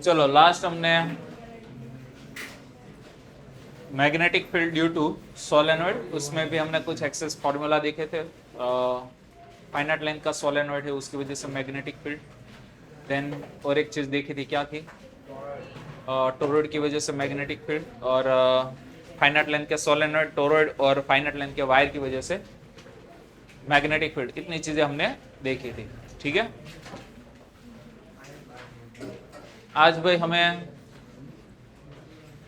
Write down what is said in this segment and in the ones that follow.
चलो लास्ट हमने magnetic field due to solenoid, उसमें भी हमने कुछ एक्सेस फॉर्मूला देखे थे। फाइनाइट लेंथ का सोलेनोइड है, उसकी वजह से मैग्नेटिक फील्ड। देन और एक चीज देखी थी, क्या थी? टोरॉइड की वजह से मैग्नेटिक फील्ड, और फाइनाइट लेंथ के सोलेनोइड, टोरॉइड और फाइनाइट लेंथ के वायर की वजह से मैग्नेटिक फील्ड। इतनी चीजें हमने देखी थी, ठीक है। आज भाई हमें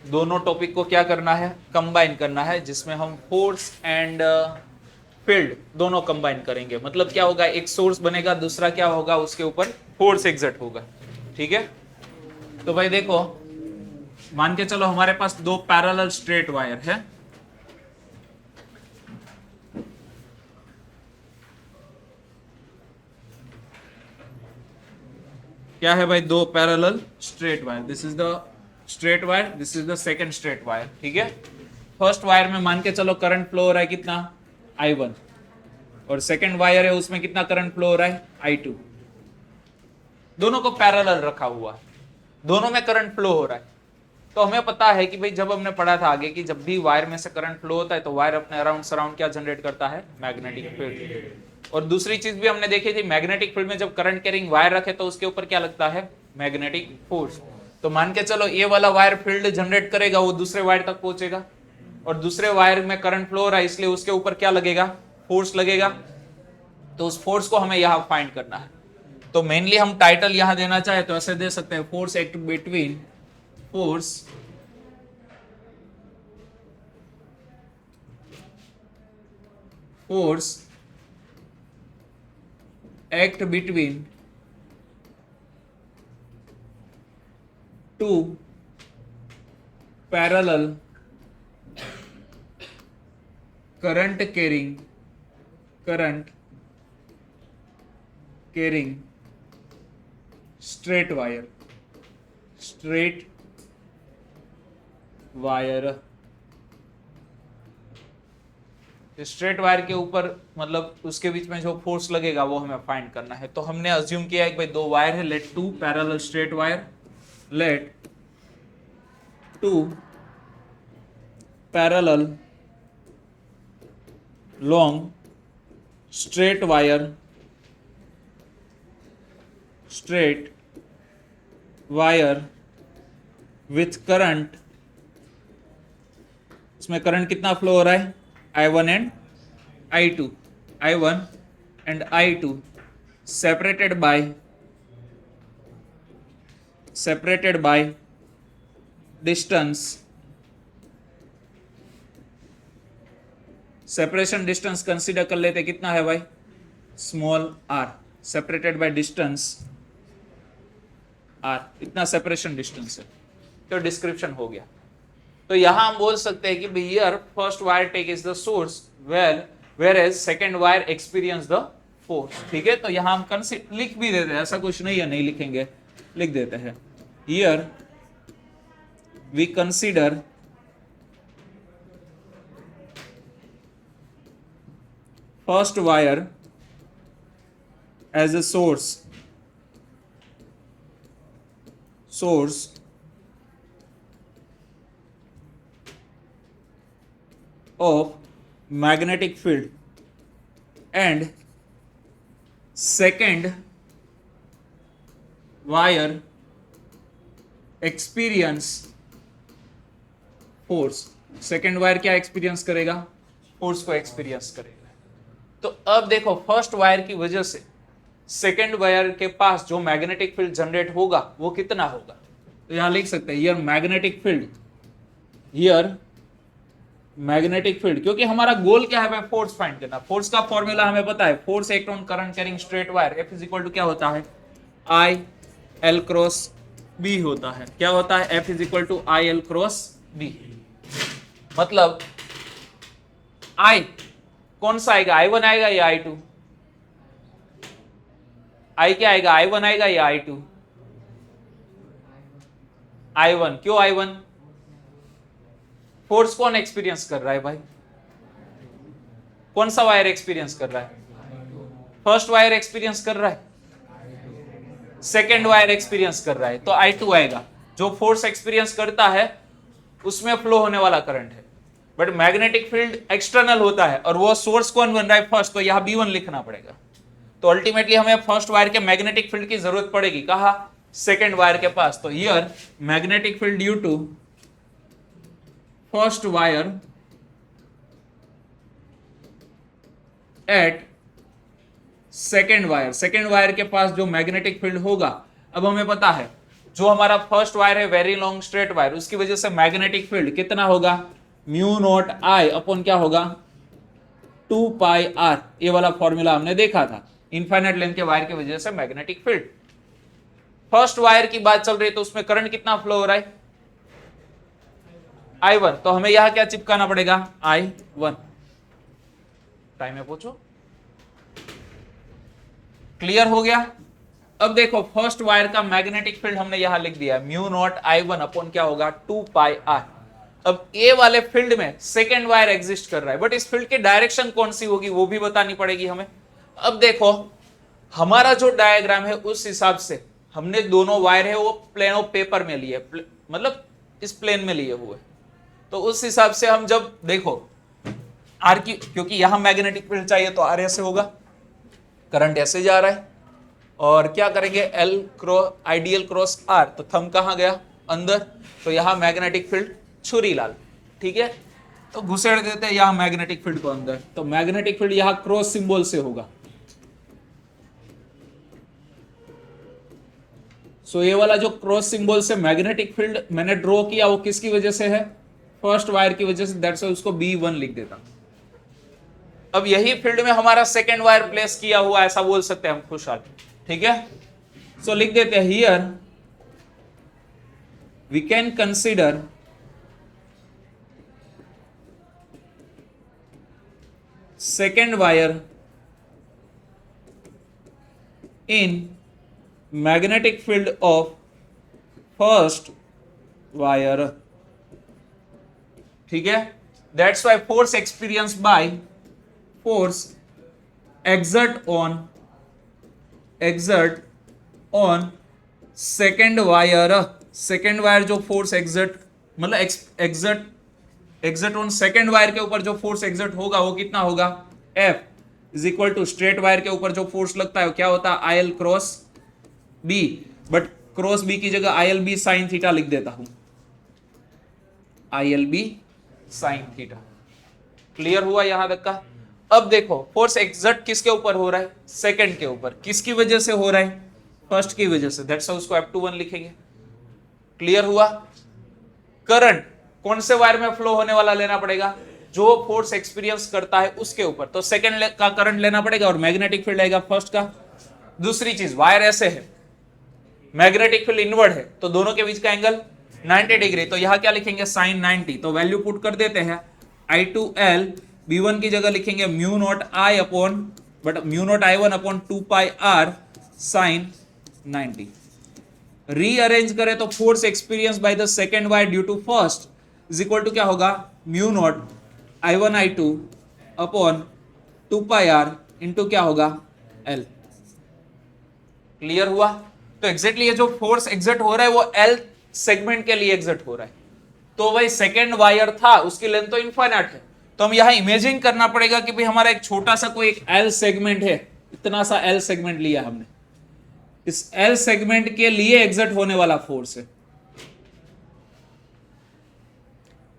दोनों टॉपिक को क्या करना है, कंबाइन करना है, जिसमें हम फोर्स एंड फील्ड दोनों कंबाइन करेंगे। मतलब क्या होगा, एक सोर्स बनेगा, दूसरा क्या होगा, उसके ऊपर फोर्स एग्जर्ट होगा, ठीक है। तो भाई देखो, मान के चलो हमारे पास दो पैरेलल स्ट्रेट वायर है, क्या है भाई, दो parallel straight wire. This is the straight wire, this is the second straight wire, ठीक है। फर्स्ट वायर में मान के चलो करंट फ्लो हो रहा है कितना, I1, और सेकंड वायर है उसमें कितना करंट फ्लो हो रहा है, I2। दोनों को पैरेलल रखा हुआ है, दोनों में करंट फ्लो हो रहा है। तो हमें पता है कि भाई जब हमने पढ़ा था आगे कि जब भी वायर में से करंट फ्लो होता है तो वायर अपने अराउंड सराउंड क्या जनरेट करता है, मैग्नेटिक फील्ड। और दूसरी चीज भी हमने देखी थी, मैग्नेटिक फील्ड में जब करंट कैरिंग वायर रखे तो उसके ऊपर क्या लगता है, मैग्नेटिक फोर्स। तो मान के चलो ये वाला वायर फील्ड जनरेट करेगा, वो दूसरे वायर तक पहुंचेगा, और दूसरे वायर में करंट फ्लो हो रहा है इसलिए उसके ऊपर क्या लगेगा, फोर्स लगेगा। तो उस फोर्स को हमें यहां फाइंड करना है। तो मेनली हम टाइटल यहां देना चाहे तो ऐसे दे सकते हैं, force act between, force act between two parallel current carrying straight wire straight wire के ऊपर, मतलब उसके बीच में जो फोर्स लगेगा वो हमें फाइंड करना है। तो हमने अज्यूम किया है कि भाई दो वायर है, let two parallel straight wire, let two parallel long straight wire with current, इसमें करंट कितना फ्लो हो रहा है, I1 and I2 separated by distance, separation distance consider कर लेते कितना है भाई, small r, separated by distance r, इतना सेपरेशन डिस्टेंस है। तो डिस्क्रिप्शन हो गया। तो यहां हम बोल सकते हैं कि here first wire take is the source, where as second wire experience the force, ठीक है। तो यहां हम लिख भी देते हैं, ऐसा कुछ नहीं है नहीं लिखेंगे, लिख देते हैं, here we consider first wire as a source of magnetic field and second wire experience force। Second wire क्या एक्सपीरियंस करेगा, फोर्स को एक्सपीरियंस करेगा। तो अब देखो फर्स्ट वायर की वजह से सेकेंड वायर के पास जो मैग्नेटिक फील्ड जनरेट होगा वो कितना होगा। तो यहां लिख सकते हैं हियर मैग्नेटिक फील्ड, क्योंकि हमारा गोल क्या है भाई, फोर्स फाइंड करना। फोर्स का फॉर्मूला हमें पता है, force act on current carrying straight wire, F is equal to क्या होता है, I L क्रॉस B होता है। क्या होता है, F is equal to I L cross B। मतलब I कौन सा आएगा, I1 आएगा या I2, I क्या आएगा, I1 आएगा या I2, I1। क्यों I1, फोर्स कौन एक्सपीरियंस कर रहा है भाई, कौन सा वायर एक्सपीरियंस कर रहा है, फर्स्ट वायर एक्सपीरियंस कर रहा है। सेकेंड वायर एक्सपीरियंस कर रहा है तो I2 आएगा। जो फोर्स एक्सपीरियंस करता है उसमें फ्लो होने वाला करंट है, बट मैग्नेटिक फील्ड एक्सटर्नल होता है और वो सोर्स कौन बन रहा है फर्स्ट, तो यहां B1 लिखना पड़ेगा। तो अल्टीमेटली हमें फर्स्ट वायर के मैग्नेटिक फील्ड की जरूरत पड़ेगी, कहा सेकेंड वायर के पास। तो here magnetic field due to first wire at second wire के पास जो मैग्नेटिक फील्ड होगा, अब हमें पता है जो हमारा फर्स्ट वायर है वेरी लॉन्ग स्ट्रेट वायर, उसकी वजह से मैग्नेटिक फील्ड कितना होगा, म्यू नॉट आई अपॉन क्या होगा 2 पाई आर। ये वाला फॉर्मूला हमने देखा था, इनफाइनाइट लेंथ के वायर की वजह से मैग्नेटिक फील्ड। फर्स्ट वायर की बात चल रही है तो उसमें करंट कितना फ्लो हो रहा है I1, तो हमें यहां क्या चिपकाना पड़ेगा I1। टाइम में पूछो, क्लियर हो गया। अब देखो फर्स्ट वायर का मैग्नेटिक फील्ड हमने यहां लिख दिया म्यू नॉट I1 अपॉन क्या होगा 2 पाई आर। अब ए वाले फील्ड में सेकेंड वायर एग्जिस्ट कर रहा है, बट इस फील्ड की डायरेक्शन कौन सी होगी वो भी बतानी पड़ेगी हमें। अब देखो हमारा जो डायग्राम है उस हिसाब से हमने दोनों वायर है वो प्लेन ऑफ पेपर में लिए, मतलब इस प्लेन में लिए हुए, तो उस हिसाब से हम जब देखो आर की, क्योंकि यहां मैग्नेटिक फील्ड चाहिए तो आर ऐसे होगा, करंट ऐसे जा रहा है, और क्या करेंगे L cross ideal cross R, तो थंब कहां गया अंदर, तो यहां मैग्नेटिक फील्ड छुरी लाल, ठीक है, तो घुसेड़ देते हैं यहां मैग्नेटिक फील्ड को अंदर, तो मैग्नेटिक फील्ड यहां क्रॉस सिंबल से होगा। सो ये वाला जो क्रॉस सिंबल से मैग्नेटिक फील्ड मैंने ड्रॉ किया वो किसकी वजह से है, फर्स्ट वायर की वजह से, दैट्स व्हाई उसको B1 लिख देता। अब यही फील्ड में हमारा सेकेंड वायर प्लेस किया हुआ, ऐसा बोल सकते हैं हम खुशहाल, ठीक है। सो लिख देते हैं here we can consider second wire in magnetic field of first wire, ठीक है। That's why force experienced by force exert on second wire जो फोर्स exert मतलब एक्सर्ट ऑन सेकेंड वायर के ऊपर जो फोर्स एक्सर्ट होगा वो कितना होगा, F is equal to straight wire के ऊपर जो फोर्स लगता है क्या होता है IL cross B, but cross B की जगह ILB साइन थीटा लिख देता हूं, ILB साइन थीटा। क्लियर हुआ यहां तक का। अब देखो फोर्स एक्सर्ट किसके ऊपर हो रहा है, सेकेंड के ऊपर, किसकी वजह से हो रहा है, फर्स्ट की वजह से, दैट्स व्हाई उसको F21 लिखेंगे। क्लियर हुआ। करंट कौन से वायर में फ्लो होने वाला लेना पड़ेगा, जो फोर्स एक्सपीरियंस करता है उसके ऊपर, तो सेकंड का करंट लेना पड़ेगा और मैग्नेटिक फील्ड आएगा फर्स्ट का। दूसरी चीज वायर ऐसे है, मैग्नेटिक फील्ड इनवर्ड है, तो दोनों के बीच का एंगल 90 डिग्री, तो यहां क्या लिखेंगे साइन 90, तो वैल्यू पुट कर देते हैं I2L B1 की जगह लिखेंगे mu naught I upon mu naught I1 upon 2 pi R sine 90। Rearrange करें तो force experience by the second wire due to first is equal to क्या होगा mu naught I1 I2 upon 2 pi R into क्या होगा L। Clear हुआ। तो exactly ये जो फोर्स एग्जर्ट हो रहा है वो L सेगमेंट के लिए एग्जर्ट हो रहा है, तो भाई सेकेंड वायर था उसकी लेंथ तो इनफाइनाइट है, तो हम यहां इमेजिन करना पड़ेगा कि भाई हमारा एक छोटा सा कोई एक L सेगमेंट है, इतना सा L सेगमेंट लिया हमने, इस L सेगमेंट के लिए एग्जर्ट होने वाला फोर्स है।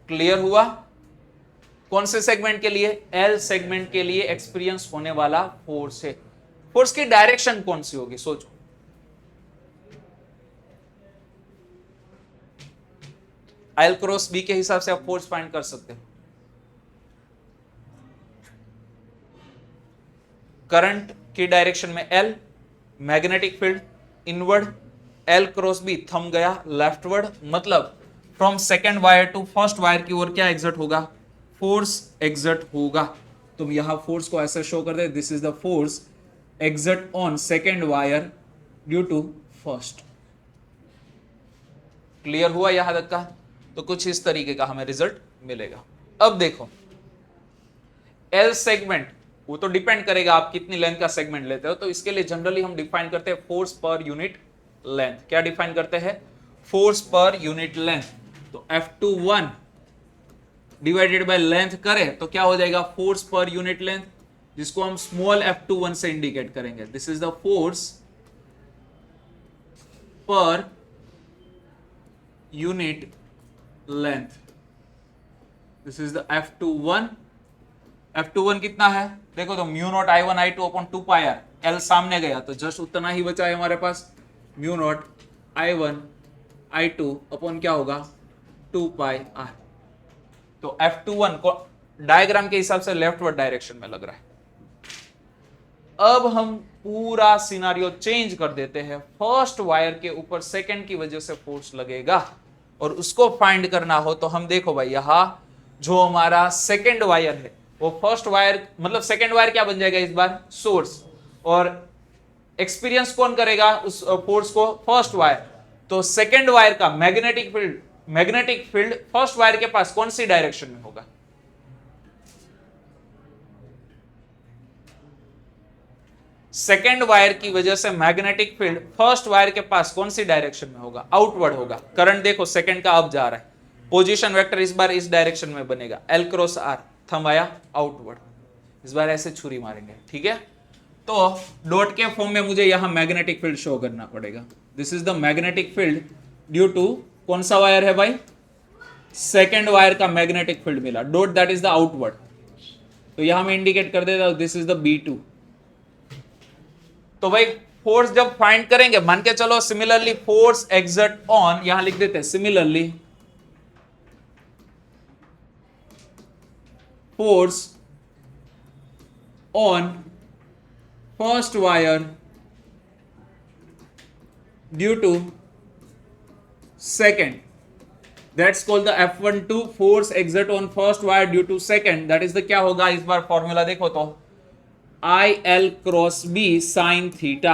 क्लियर हुआ। कौन से सेगमेंट के लिए, L सेगमेंट के लिए एक्सपीरियंस होने वाला फोर्स है। फोर्स की डायरेक्शन कौन सी होगी सोचो, L क्रॉस B के हिसाब से आप फोर्स फाइंड कर सकते हो। करंट की डायरेक्शन में L, magnetic field inward, L cross B thumb गया लेफ्टवर्ड, मतलब from second wire to first wire की ओर क्या एग्जर्ट होगा, फोर्स एग्जर्ट होगा। तुम यहां फोर्स को ऐसे शो कर दे, this is the force exert on second wire due to first. Clear हुआ यहां तक का। तो कुछ इस तरीके का हमें रिजल्ट मिलेगा। अब देखो L सेगमेंट, वो तो डिपेंड करेगा आप कितनी लेंथ का सेगमेंट लेते हो, तो इसके लिए जनरली हम डिफाइन करते हैं फोर्स पर यूनिट लेंथ। क्या डिफाइन करते हैं? Force per unit length. तो F21 डिवाइडेड बाय लेंथ करें तो क्या हो जाएगा? फोर्स पर यूनिट लेंथ, जिसको हम स्मॉल F21 से इंडिकेट करेंगे। This is the force per unit length. This is the F21। F21 कितना है? देखो तो mu naught I1 I2 upon 2 pi R. L सामने गया तो जस्ट उतना ही बचा है हमारे पास, mu naught I1 I2 upon क्या होगा? 2 पाई आर। तो F21 को डायग्राम के हिसाब से लेफ्टवर्ड डायरेक्शन में लग रहा है। अब हम पूरा सिनारियो चेंज कर देते हैं। फर्स्ट वायर के ऊपर सेकंड की वजह से फोर्स लगेगा और उसको फाइंड करना हो तो हम देखो भाई, यहां जो हमारा सेकंड वायर है वो फर्स्ट वायर, मतलब सेकंड वायर क्या बन जाएगा इस बार? सोर्स। और एक्सपीरियंस कौन करेगा उस फोर्स को? First wire. तो सेकंड वायर का मैग्नेटिक फील्ड फर्स्ट वायर के पास कौन सी डायरेक्शन में होगा? सेकेंड वायर की वजह से मैग्नेटिक फील्ड फर्स्ट वायर के पास कौन सी डायरेक्शन में होगा? आउटवर्ड होगा। करंट देखो सेकेंड का अब जा रहा है, पोजीशन वेक्टर इस बार इस डायरेक्शन में बनेगा, L क्रॉस R, थंब आया आउटवर्ड। इस बार ऐसे छुरी मारेंगे, ठीक है? तो डॉट के फॉर्म में मुझे यहां मैग्नेटिक फील्ड शो करना पड़ेगा। This is the magnetic field due to कौन सा वायर है भाई? सेकेंड वायर का मैग्नेटिक फील्ड मिला, dot that is the outward. तो यहां मैं इंडिकेट कर देता हूं, दिस इज द B2। तो भाई फोर्स जब फाइंड करेंगे, मान के चलो सिमिलरली फोर्स एक्सर्ट ऑन, यहां लिख देते हैं similarly force on first wire due to second, that's called the F12 force exert on first wire due to second. That is the क्या होगा इस बार? फॉर्मूला देखो तो IL cross B sine theta,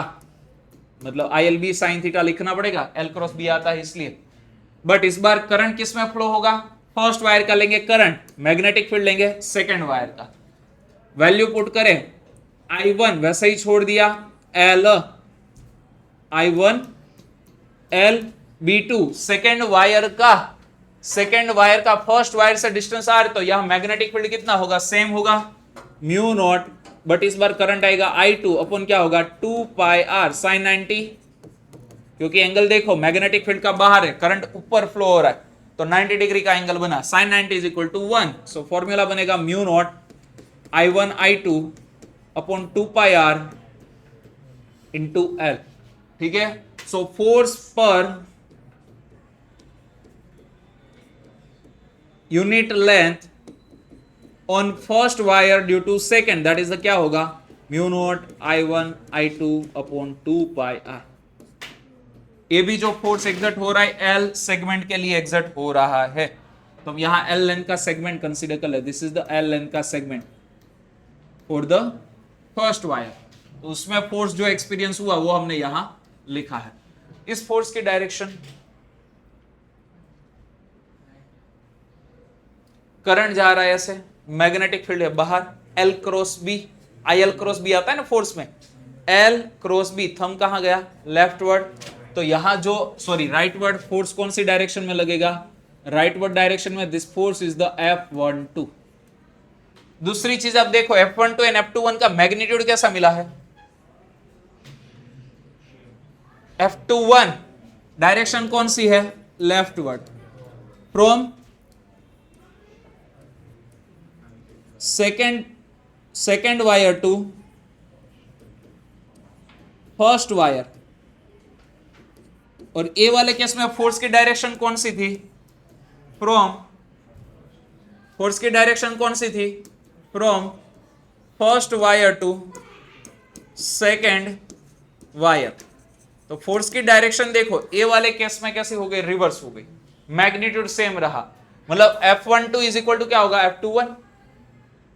मतलब ILB साइन थीटा लिखना पड़ेगा, L cross B आता है इसलिए। बट इस बार करंट किस में फ्लो होगा? फर्स्ट वायर का लेंगे करंट, मैग्नेटिक फील्ड लेंगे सेकेंड वायर का। वैल्यू पुट करें, I1 वैसे ही छोड़ दिया, L I1 L B2 second wire का फर्स्ट वायर से डिस्टेंस R, तो यहां मैग्नेटिक फील्ड कितना होगा? सेम होगा, म्यू नॉट, बट इस बार करंट आएगा I2 अपन क्या होगा? 2 पाई R साइन 90, क्योंकि एंगल देखो मैग्नेटिक फील्ड का बाहर है, करंट ऊपर फ्लो हो रहा है, तो 90 डिग्री का एंगल बना, sine 90 is equal to 1। So formula बनेगा mu naught I1 I2 upon 2 pi R into L, ठीक है? So force per unit length on first wire due to second, that is the क्या होगा? Mu naught I1 I2 upon 2 pi R। ये भी जो force exert हो रहा है L सेगमेंट के लिए एक्सर्ट हो रहा है, तो हम यहां L लेंथ का सेगमेंट कंसीडर कर ले। This is the L length का segment for the first wire. तो उसमें फोर्स जो एक्सपीरियंस हुआ वो हमने यहां लिखा है। इस फोर्स की डायरेक्शन, करंट जा रहा है ऐसे, मैग्नेटिक फील्ड है बाहर, L cross B, IL cross B आता है ना फोर्स में, L क्रॉस B, थंब कहां गया? लेफ्टवर्ड। तो यहां जो राइटवर्ड फोर्स कौन सी डायरेक्शन में लगेगा? राइटवर्ड डायरेक्शन में। This force is the F12। दूसरी चीज आप देखो, F12 एंड F21 का मैग्नीट्यूड कैसा मिला है? F21 डायरेक्शन कौन सी है? Leftward, from second wire to first wire. और ए वाले केस में फोर्स की डायरेक्शन कौन सी थी? फोर्स की डायरेक्शन कौन सी थी? From first wire to second wire. तो फोर्स की डायरेक्शन देखो ए वाले केस में कैसी हो गई? रिवर्स हो गई, मैग्नीट्यूड सेम रहा, मतलब F12 इज इक्वल टू क्या होगा? F21।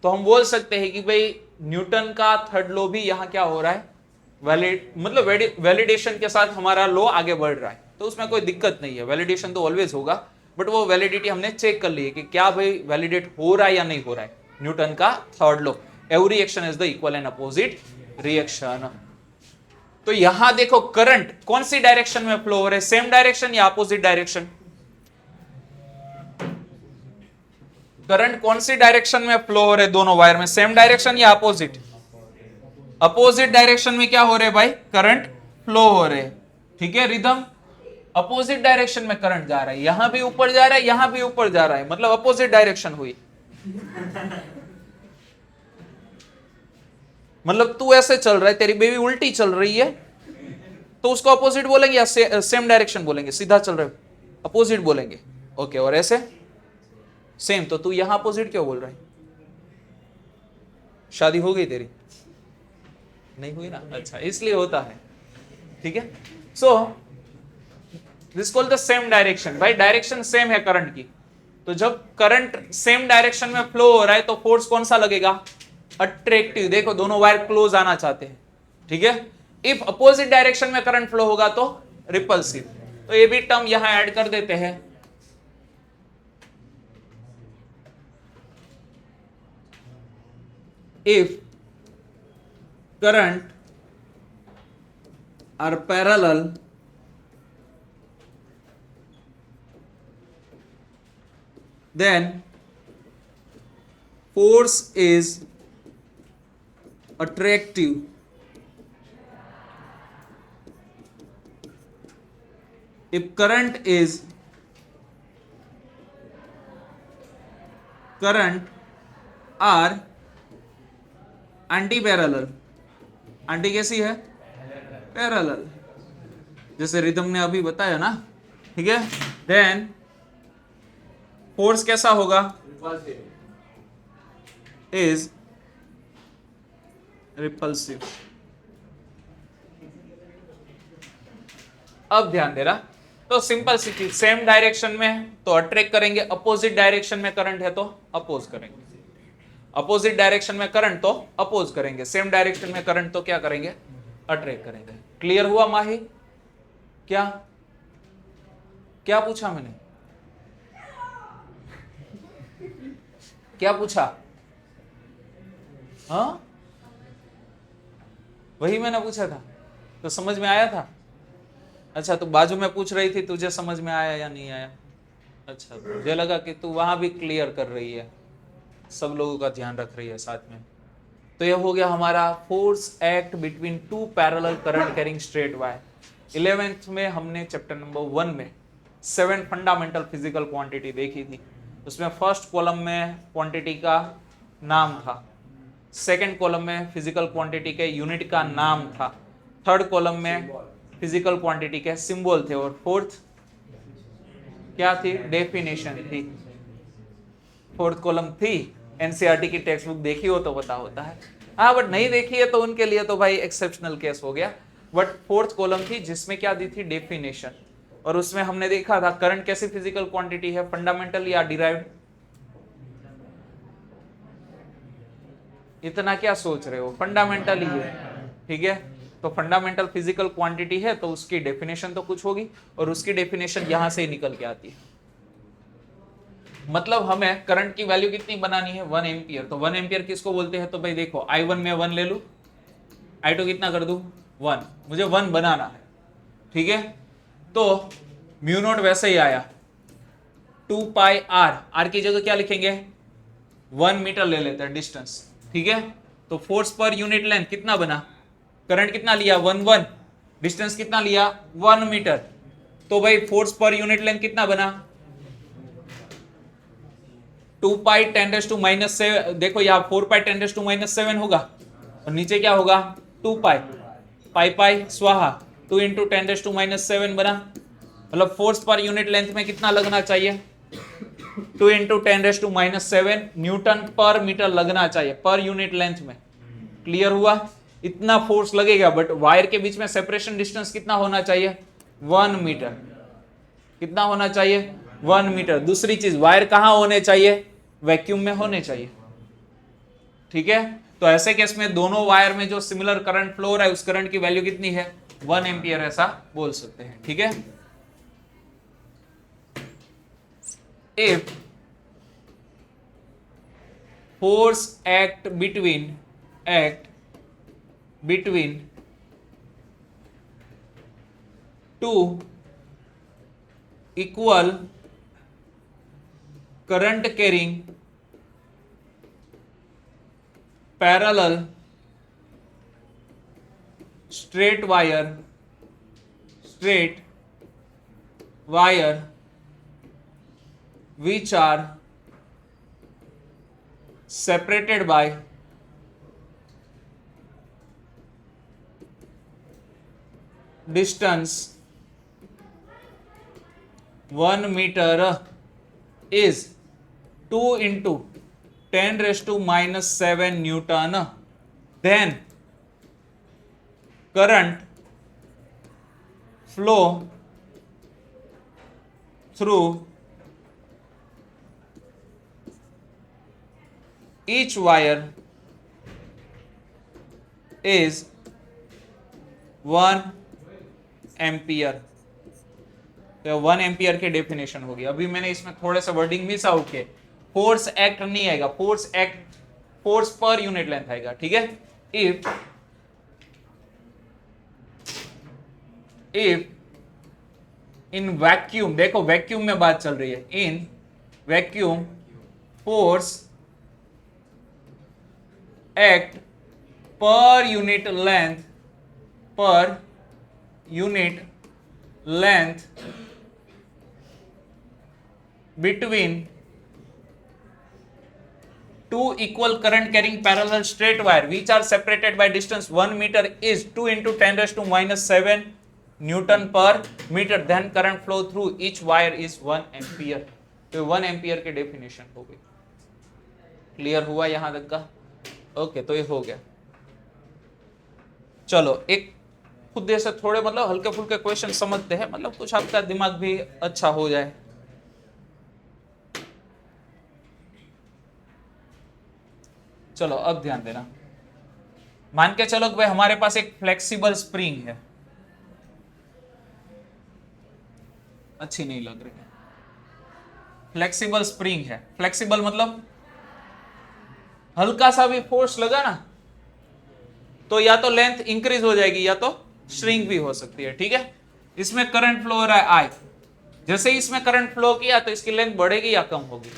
तो हम बोल सकते हैं कि भाई न्यूटन का थर्ड लॉ भी यहां क्या हो रहा है? वैलिडेशन के साथ हमारा लॉ आगे बढ़ रहा है, तो उसमें कोई दिक्कत नहीं है। वैलिडेशन तो ऑलवेज होगा, बट वो वैलिडिटी हमने चेक कर ली है कि क्या भाई वैलिडेट हो रहा है या नहीं हो रहा है। न्यूटन का third law, every action is the equal and opposite reaction. तो यहां देखो करंट कौन सी डायरेक्शन में फ्लो हो रहा है, सेम डायरेक्शन या अपोजिट डायरेक्शन? करंट कौन सी डायरेक्शन में फ्लो हो रहे दोनों वायर में, सेम डायरेक्शन या अपोजिट? अपोजिट डायरेक्शन में क्या हो रहे भाई, करंट फ्लो हो रहे। ठीक है, रिदम अपोजिट डायरेक्शन में करंट जा रहा है, यहां भी ऊपर जा रहा है, यहां भी ऊपर जा रहा है, मतलब अपोजिट डायरेक्शन हुई। मतलब तू ऐसे चल रहा है, तेरी बेबी उल्टी चल रही है, तो उसको अपोजिट बोलेंगे या सेम डायरेक्शन बोलेंगे? सीधा चल रहे अपोजिट बोलेंगे, ओके। और ऐसे सेम, तो तू यहां अपोजिट क्यों बोल रहा है? शादी हो गई तेरी? नहीं हुई ना, अच्छा, इसलिए होता है। ठीक है, so this called the same direction. भाई डायरेक्शन सेम है करंट की, तो जब करंट सेम डायरेक्शन में फ्लो हो रहा है तो फोर्स कौन सा लगेगा, अट्रैक्टिव। देखो दोनों वायर क्लोज आना चाहते हैं, ठीक है। इफ अपोजिट डायरेक्शन में करंट फ्लो होगा तो रिपल्सिव। तो ये भी टर्म यहां ऐड कर देते हैं। If current are parallel then force is attractive. If current are anti-parallel, anti कैसी है, पैरेलल, जैसे रिदम ने अभी बताया ना, ठीक है। देन फोर्स कैसा होगा, इज रिपल्सिव। अब ध्यान देना, तो सिंपल सी चीज, सेम डायरेक्शन में तो अट्रैक्ट करेंगे, अपोजिट डायरेक्शन में करंट है तो अपोज करेंगे, अपोजिट डायरेक्शन में करंट तो अपोज करेंगे, सेम डायरेक्शन में करंट तो क्या करेंगे, अट्रैक्ट करेंगे। क्लियर हुआ माही? क्या क्या पूछा मैंने, क्या पूछा? हाँ, वही मैंने पूछा था, तो समझ में आया था? अच्छा, तो बाजू में पूछ रही थी, तुझे समझ में आया या नहीं आया? अच्छा, मुझे लगा कि तू वहां भी क्लियर कर रही है, सब लोगों का ध्यान रख रही है साथ में। तो यह हो गया हमारा force act between two parallel current carrying straight wire. 11th में हमने चैप्टर नंबर 1 में 7 फंडामेंटल फिजिकल क्वांटिटी देखी थी। उसमें फर्स्ट कॉलम में क्वांटिटी का नाम था, सेकंड कॉलम में फिजिकल क्वांटिटी के यूनिट का नाम था, थर्ड कॉलम में फिजिकल क्वांटिटी के सिंबल थे, और फोर्थ क्या थी, डेफिनेशन थी। फोर्थ कॉलम थी। एनसीईआरटी की टेक्स्ट बुक देखी हो तो पता होता है, हाँ, बट नहीं देखी है तो उनके लिए तो भाई एक्सेप्शनल केस हो गया। बट फोर्थ कॉलम थी जिसमें क्या दी थी, डेफिनेशन, और उसमें हमने देखा था करंट कैसी फिजिकल क्वांटिटी है, फंडामेंटल या डिराइव्ड। इतना क्या सोच रहे हो, फंडामेंटल ही है, ठीक है। तो फंडामेंटल फिजिकल क्वांटिटी है तो उसकी डेफिनेशन तो कुछ होगी, और उसकी डेफिनेशन यहां से ही निकल के आती है। मतलब हमें करंट की वैल्यू कितनी बनानी है, 1 एम्पियर। तो 1 एम्पियर किसको बोलते हैं, तो भाई देखो I1 में 1 ले लू, I2 कितना कर दूं, 1, मुझे 1 बनाना है, ठीक है। तो म्यू नॉट वैसे ही आया, 2 पाई आर की जगह क्या लिखेंगे, 1 मीटर ले लेते हैं डिस्टेंस, ठीक है। तो फोर्स पर यूनिट लेंथ कितना बना, करंट कितना लिया, 1 डिस्टेंस कितना लिया, 1 मीटर। तो भाई फोर्स पर यूनिट लेंथ कितना बना, 2 पाई 10⁻⁻⁷। देखो यहाँ 4 पाई 10⁻⁻⁷ होगा, और नीचे क्या होगा, 2 पाई, पाई पाई स्वाहा, 2 इंटू 10⁻⁻⁷ बना। मतलब फोर्स पर यूनिट लेंथ में कितना लगना चाहिए, 2 इंटू 10⁻⁻⁷ न्यूटन पर मीटर लगना चाहिए पर यूनिट लेंथ में। क्लियर हुआ, इतना फोर्स लगेगा, बट वायर के बीच में सेपरेशन डिस्टेंस कितना होना चाहिए, 1 मीटर। कितना होना चाहिए, 1 मीटर। दूसरी चीज, वायर कहां होने चाहिए, वैक्यूम में होने चाहिए, ठीक है। तो ऐसे केस में दोनों वायर में जो सिमिलर करंट फ्लो हो रहा है उस करंट की वैल्यू कितनी है, 1 एम्पियर, ऐसा बोल सकते हैं, ठीक है। If force act between two equal current carrying parallel straight wire which are separated by distance 1 meter is 2 into 10 raised to minus 7 Newton, then current flow through each wire is 1 ampere. तो 1 ampere की definition होगी। अभी मैंने इसमें थोड़े से wording miss out किए। Force act नहीं आएगा, फोर्स पर यूनिट लेंथ आएगा, ठीक है। इफ इन वैक्यूम, देखो वैक्यूम में बात चल रही है, इन वैक्यूम फोर्स एक्ट पर unit length between two equal current carrying parallel straight wire which are separated by distance 1 meter is 2 into 10 raised to minus 7 Newton per meter, then current flow through each wire is 1 ampere। तो 1 ampere की definition हो गई। Clear हुआ यहां तक का? Okay, तो ये हो गया। चलो एक खुद से थोड़े मतलब हल्के फुल्के क्वेश्चन समझते हैं, मतलब कुछ आपका दिमाग भी अच्छा हो जाए। चलो अब ध्यान देना। मान के चलो कि भाई हमारे पास एक फ्लेक्सिबल स्प्रिंग है, अच्छी नहीं लग रही है। फ्लेक्सिबल स्प्रिंग है, फ्लेक्सिबल मतलब हल्का सा भी फोर्स लगा ना तो या तो लेंथ इंक्रीज हो जाएगी या तो श्रिंक भी हो सकती है, ठीक है। इसमें करंट फ्लो हो रहा है आई, जैसे ही इसमें करंट फ्लो किया तो इसकी लेंथ बढ़ेगी या कम होगी?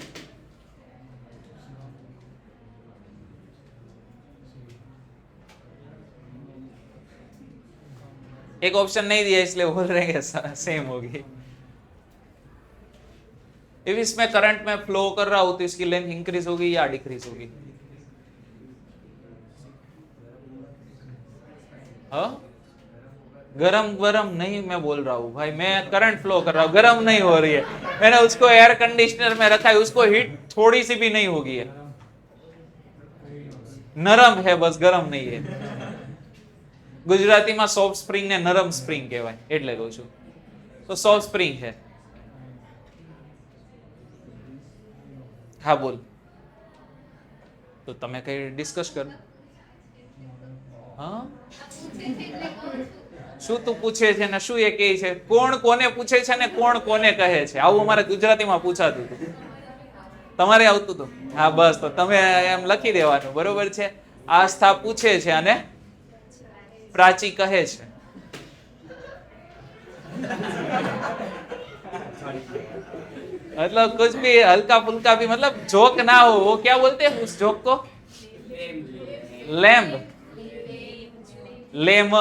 एक ऑप्शन नहीं दिया इसलिए बोल रहे हैं सेम होगी। इफ इसमें करंट में फ्लो कर रहा हो तो इसकी लेंथ इंक्रीज होगी या डिक्रीज होगी? गरम गरम नहीं मैं बोल रहा हूं भाई, मैं करंट फ्लो कर रहा हूं, गरम नहीं हो रही है। मैंने उसको एयर कंडीशनर में रखा है, उसको हीट थोड़ी सी भी नहीं होगी है, नरम है बस, गरम नहीं है। ગુજરાતીમાં સોફ્ટ સ્પ્રિંગ ને નરમ સ્પ્રિંગ કહેવાય એટલે કહું છું। તો સોફ્ટ સ્પ્રિંગ है। હા બોલ, તો તમે કઈ ડિસ્કસ કરો। હા શું તું પૂછે છે ને શું એ કહે છે, કોણ કોને પૂછે છે ને કોણ કોને કહે છે, આવું અમારે ગુજરાતીમાં પૂછાતું હતું, તમારે આવતું હતું? હા બસ, તો તમે એમ લખી દેવાનું, બરોબર છે। આસ્થા પૂછે છે અને प्राची कहे छे। मतलब कुछ भी हल्का फुल्का भी, मतलब जोक ना हो, वो क्या बोलते हैं उस जोक को? लैम्ब, लेम।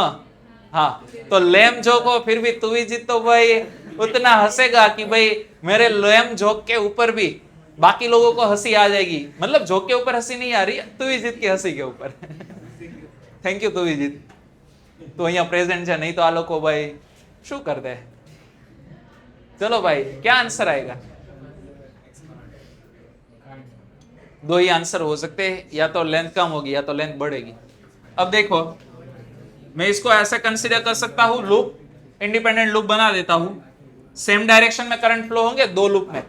हाँ, तो लैम जोक हो फिर भी तुविजीत तो भाई उतना हंसेगा कि भाई मेरे लैम जोक के ऊपर भी बाकी लोगों को हंसी आ जाएगी। मतलब जोक के ऊपर हंसी नहीं आ रही है, तुविजीत की हंसी के ऊपर। थैंक यू तुविजीत, तो અહીંયા પ્રેઝન્ટ છે, નહીં તો આ લોકો ભાઈ શું કરતે। चलो भाई क्या आंसर आएगा? दो ही आंसर हो सकते हैं, या तो लेंथ कम होगी या तो लेंथ बढ़ेगी। अब देखो मैं इसको ऐसे कंसीडर कर सकता हूं, लूप, इंडिपेंडेंट लूप बना देता हूं। सेम डायरेक्शन में करंट फ्लो होंगे, दो लूप में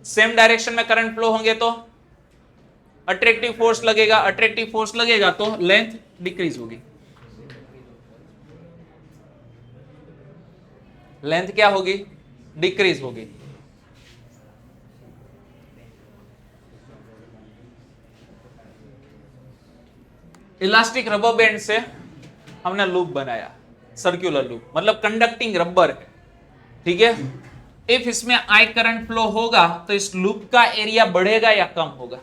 सेम डायरेक्शन में करंट फ्लो होंगे तो अट्रैक्टिव फोर्स लगेगा, अट्रैक्टिव फोर्स लगेगा तो लेंथ डिक्रीज होगी। लेंथ क्या होगी? डिक्रीज होगी। इलास्टिक रबर बैंड से हमने लूप बनाया, सर्कुलर लूप मतलब कंडक्टिंग रबर है, ठीक है। इफ इसमें आई करंट फ्लो होगा तो इस लूप का एरिया बढ़ेगा या कम होगा?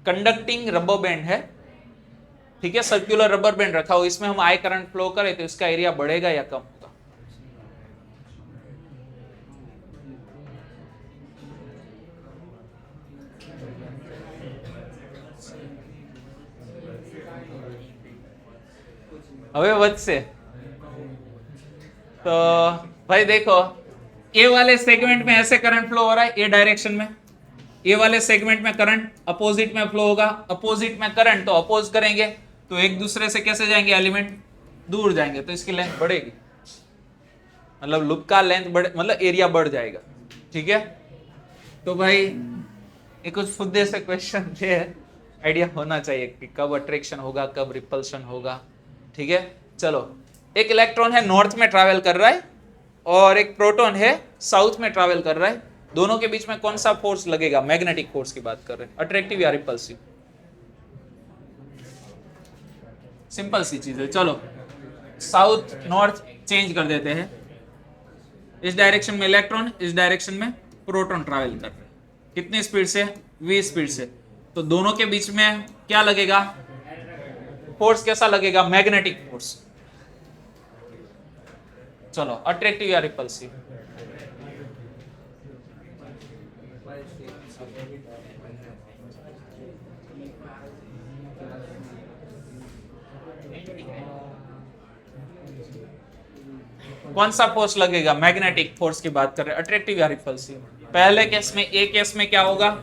कंडक्टिंग रबर बैंड है, ठीक है, सर्कुलर रबर बैंड रखा हो, इसमें हम आई करंट फ्लो करें तो इसका एरिया बढ़ेगा या कम होगा? હવે વધશે तो भाई देखो, ए वाले सेगमेंट में ऐसे करंट फ्लो हो रहा है ए डायरेक्शन में, ए वाले सेगमेंट में करंट अपोजिट में फ्लो होगा, अपोजिट में करंट तो अपोज करेंगे तो एक दूसरे से कैसे जाएंगे, एलिमेंट दूर जाएंगे तो इसकी लेंथ बढ़ेगी, मतलब लूप का लेंथ बढ़े, मतलब एरिया बढ़ जाएगा, ठीक है। तो भाई ये कुछ फुद्दे से क्वेश्चन थे, आइडिया होना चाहिए कि कब अट्रैक्शन होगा कब रिपल्शन होगा, ठीक है। चलो, एक इलेक्ट्रॉन है नॉर्थ में ट्रैवल कर रहा है और एक प्रोटॉन है साउथ में ट्रैवल कर रहा है, दोनों के बीच में कौन सा फोर्स लगेगा? मैग्नेटिक फोर्स की बात कर रहे हैं, अट्रैक्टिव या रिपल्सिव? सिंपल सी चीज है। चलो साउथ नॉर्थ चेंज कर देते हैं, इस डायरेक्शन में इलेक्ट्रॉन, इस डायरेक्शन में प्रोटॉन ट्रैवल कर रहे हैं, कितनी स्पीड से? v स्पीड से, तो दोनों के बीच में क्या लगेगा? फोर्स कैसा लगेगा? Magnetic force. चलो, अट्रैक्टिव या रिपल्सिव? कौन सा फोर्स लगेगा? मैग्नेटिक फोर्स की बात कर रहे हैं, अट्रैक्टिव या रिपल्सिव? पहले केस में, ए केस में क्या होगा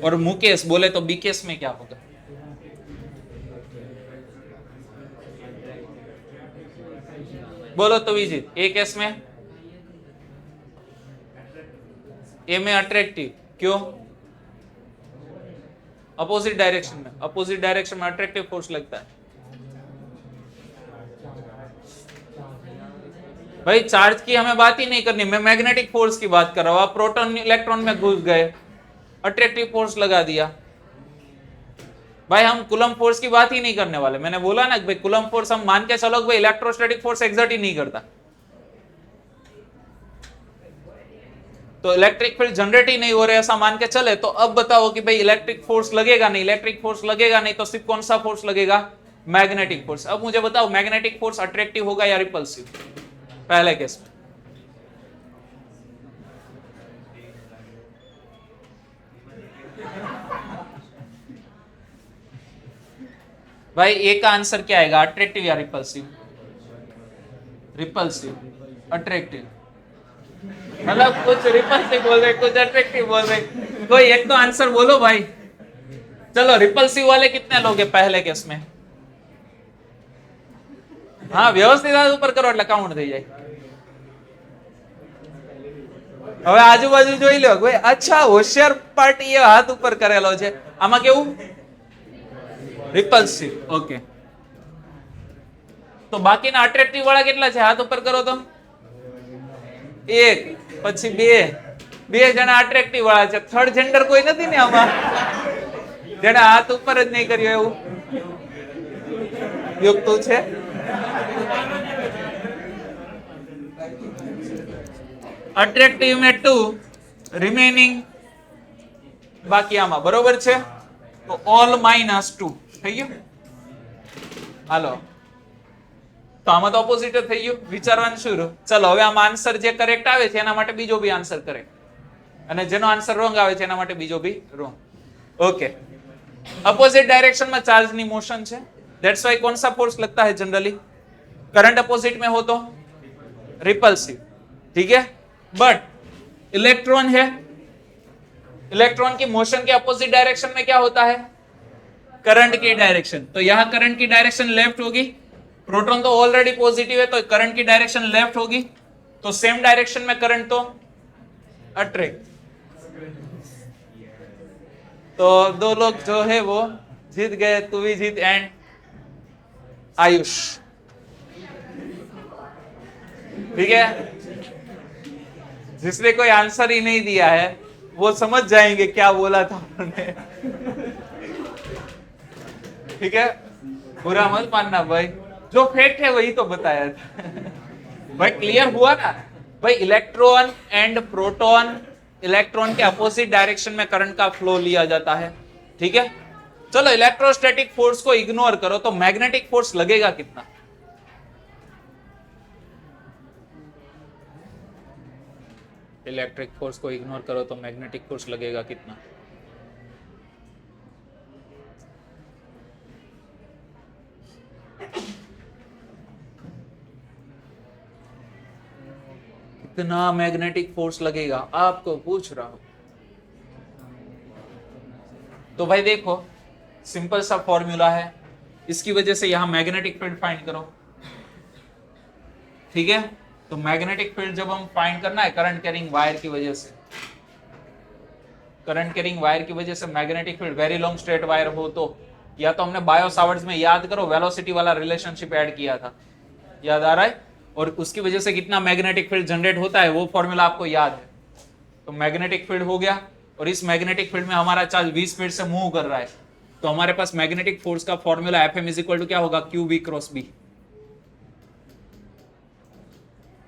और मुकेश बोले तो बी केस में क्या होगा? बोलो तो विजित, ए केस में ए में अट्रैक्टिव, क्यों? अपोजिट डायरेक्शन में, अपोजिट डायरेक्शन में अट्रैक्टिव फोर्स लगता है। भाई चार्ज की हमें बात ही नहीं करनी, मैं मैग्नेटिक फोर्स की बात कर रहा हूं। आप प्रोटॉन इलेक्ट्रॉन में घुस गए, अट्रैक्टिव फोर्स लगा दिया। भाई हम कूलम फोर्स की बात ही नहीं करने वाले, मैंने बोला ना भाई कूलम फोर्स हम मान के चलो भाई इलेक्ट्रोस्टैटिक फोर्स एक्सर्ट ही नहीं करता, तो इलेक्ट्रिक फील्ड जनरेट ही नहीं हो रहे ऐसा मान के चले, तो अब बताओ कि भाई इलेक्ट्रिक फोर्स लगेगा नहीं, इलेक्ट्रिक फोर्स लगेगा नहीं, तो सिर्फ कौन सा फोर्स लगेगा? Magnetic force. अब मुझे बताओ मैग्नेटिक फोर्स अट्रैक्टिव होगा या रिपल्सिव पहले केस में? भाई ए का आंसर क्या आएगा? अट्रैक्टिव या रिपल्सिव? रिपल्सिव, अट्रैक्टिव, मतलब कुछ रिपल्सिव बोल रहे कुछ अट्रैक्टिव बोल रहे, कोई एक तो आंसर बोलो भाई। चलो रिपल्सिव वाले कितने लोग हैं पहले केस में? हाँ व्यवस्थित हाथ ऊपर करो એટલે કાઉન્ટ થઈ જાય। હવે આજુબાજુ જોઈ લો કોઈ, અચ્છા હોશિયાર પાર્ટી એ હાથ ઉપર કરેલો છે, આમાં કેવું? Repulsive, okay. तो बाकीना अट्रैक्टिव वाला કેટલા છે? हाथ ऊपर करो तो एक, પછી બે જણા अट्रैक्टिव वाला છે, થર્ડ જેન્ડર કોઈ નથી ને આમાં જેને હાથ ઉપર જ નહીં કર્યો એવું? યુક્ત છે। अट्रैक्टिव में 2, रिमेनिंग बाकी आमा बरोबर છે, तो ऑल -2 થઈ ગયું। હાલો તો આમાં તો ઓપોઝિટ થઈ ગયું, વિચારવાનું શું રહ્યું? ચલો હવે આમાં આન્સર જે કરેક્ટ આવે છે એના માટે બીજો બી આન્સર કરેક્ટ, અને જેનો આન્સર રોંગ આવે છે એના માટે બીજો બી રોંગ, ओके। अपोजिट डायरेक्शन में चार्ज नी मोशन है, दैट्स व्हाई कौन सा फोर्स लगता है जनरली? करंट अपोजिट में हो तो रिपल्सिव, ठीक है। बट इलेक्ट्रॉन है, इलेक्ट्रॉन की मोशन के अपोजिट डायरेक्शन में क्या होता है? करंट की डायरेक्शन। तो यहां करंट की डायरेक्शन लेफ्ट होगी, प्रोटॉन तो ऑलरेडी पॉजिटिव है तो करंट की डायरेक्शन लेफ्ट होगी, तो सेम डायरेक्शन में करंट तो अट्रैक्ट। तो दो लोग जो है वो जीत गए, तू भी जीत एंड आयुष, ठीक है। जिसने कोई आंसर ही नहीं दिया है वो समझ जाएंगे क्या बोला था उन्होंने, ठीक है। बुरा मत मानना भाई, जो फैक्ट है वही तो बताया था। भाई क्लियर हुआ ना भाई, इलेक्ट्रॉन एंड प्रोटॉन, इलेक्ट्रॉन के अपोजिट डायरेक्शन में करंट का फ्लो लिया जाता है, ठीक है। चलो इलेक्ट्रोस्टैटिक फोर्स को इग्नोर करो तो मैग्नेटिक फोर्स लगेगा कितना? इलेक्ट्रिक फोर्स को इग्नोर करो तो मैग्नेटिक फोर्स लगेगा कितना? कितना मैग्नेटिक फोर्स लगेगा आपको पूछ रहा हूं। तो भाई देखो सिंपल सा फॉर्मूला है, इसकी वजह से यहां मैग्नेटिक फील्ड फाइंड करो, ठीक है। तो मैग्नेटिक फील्ड जब हम फाइंड करना है करंट कैरिंग वायर की वजह से, करंट कैरिंग वायर की वजह से magnetic field, very long straight wire हो तो, या तो हमने बायो सावर्ट्स में याद करो वेलोसिटी वाला रिलेशनशिप ऐड किया था, याद आ रहा है, और उसकी वजह से कितना मैग्नेटिक फील्ड जनरेट होता है वो फॉर्मूला आपको याद है। तो मैग्नेटिक फील्ड हो गया, और इस मैग्नेटिक फील्ड में हमारा चार्ज v स्पीड से मूव कर रहा है, तो हमारे पास मैग्नेटिक फोर्स का formula Fm is equal to क्या होगा, QV क्रॉस B।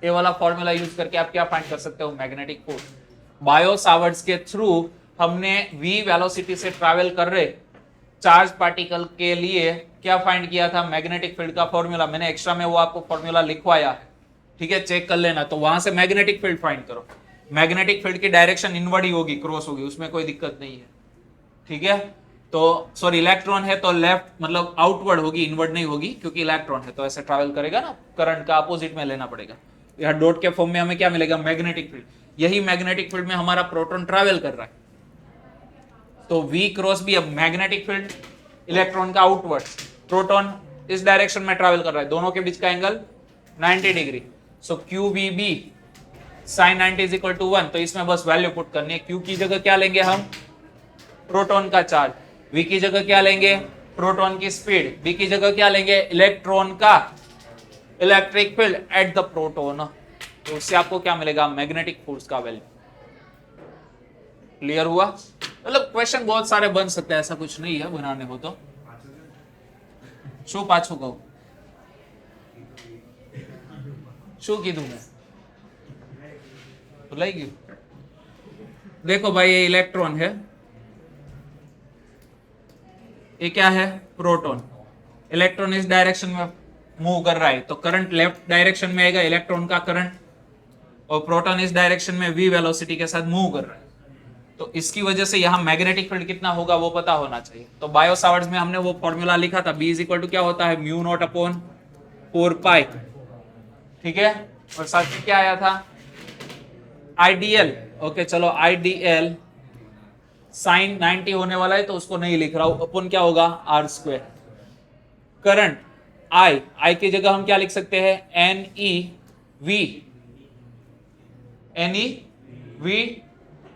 ये वाला फॉर्मूला यूज करके आप क्या फाइंड कर सकते हो, मैग्नेटिक फोर्स। बायो सावर्ट्स के थ्रू हमने v वेलोसिटी से ट्रैवल कर रहे चार्ज पार्टिकल के लिए क्या फाइंड किया था, मैग्नेटिक फील्ड का फॉर्मूला। मैंने एक्स्ट्रा में वो आपको फॉर्मूला लिखवाया है, ठीक है, चेक कर लेना। तो वहां से मैग्नेटिक फील्ड फाइंड करो, मैग्नेटिक फील्ड की डायरेक्शन इनवर्ड ही होगी, क्रॉस होगी, उसमें कोई दिक्कत नहीं है, ठीक है। तो सॉरी इलेक्ट्रॉन है तो लेफ्ट मतलब आउटवर्ड होगी, इनवर्ड नहीं होगी, क्योंकि इलेक्ट्रॉन है तो ऐसे ट्रैवल करेगा ना, करंट का अपोजिट में लेना पड़ेगा। यहाँ डॉट के फॉर्म में हमें क्या मिलेगा, मैग्नेटिक फील्ड। यही मैग्नेटिक फील्ड में हमारा प्रोटॉन ट्रैवल कर रहा है, तो V क्रॉस B, अब मैग्नेटिक फील्ड इलेक्ट्रॉन का आउटवर्ड, प्रोटॉन इस डायरेक्शन में ट्रैवल कर रहा है, दोनों के बीच का angle 90 degree. So QVB sin 90 is equal to 1। तो इसमें बस वैल्यू पुट करनी है। Q की जगह क्या लेंगे हम, प्रोटॉन का चार्ज, V की जगह क्या लेंगे, प्रोटॉन की स्पीड, B की जगह क्या लेंगे, इलेक्ट्रॉन का electric field at the proton. तो उससे आपको क्या मिलेगा, मैग्नेटिक फोर्स का वैल्यू। क्लियर हुआ? मतलब क्वेश्चन बहुत सारे बन सकते हैं, ऐसा कुछ नहीं है, बनाने हो तो। શું પાછું કહું, શું કીધું मैं, ભૂલાઈ ગયું? देखो भाई ये इलेक्ट्रॉन है, ये क्या है, प्रोटॉन। इलेक्ट्रॉन इस डायरेक्शन में मूव कर रहा है, तो करंट लेफ्ट डायरेक्शन में आएगा इलेक्ट्रॉन का करंट, और प्रोटॉन इस डायरेक्शन में v वेलोसिटी के साथ मूव कर रहा है, तो इसकी वजह से यहाँ मैग्नेटिक फील्ड कितना होगा वो पता होना चाहिए। तो बायो सावर्ट्स में हमने वो फॉर्मूला लिखा था, B इज इक्वल टू क्या होता है, म्यू नॉट अपॉन 4 पाई, ठीक है। और साथ में क्या आया था, आइडियल, ओके चलो आइडियल साइन 90 होने वाला है तो उसको नहीं लिख रहा हूं, अपन क्या होगा r स्क्वायर। करंट I की जगह हम क्या लिख सकते हैं, NEV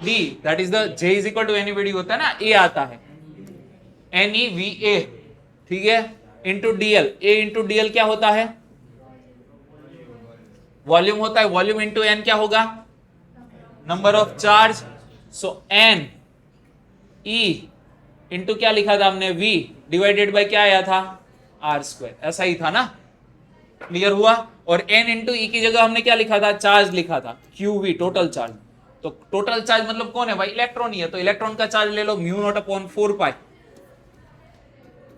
D, that is the J is equal to NEVD होता है ना, A आता है NEVA, ठीक है, into DL। A into DL क्या होता है, वॉल्यूम होता है, वॉल्यूम इंटू N क्या होगा, number of charge. So N E into क्या लिखा था हमने, V डिवाइडेड बाय क्या आया था, R स्क्वायर, ऐसा ही था ना। क्लियर हुआ? और N इंटू E की जगह हमने क्या लिखा था, चार्ज लिखा था, QV टोटल चार्ज। तो टोटल चार्ज मतलब कौन है भाई, इलेक्ट्रॉन ही है, तो इलेक्ट्रॉन का चार्ज ले लो mu naught upon 4 pi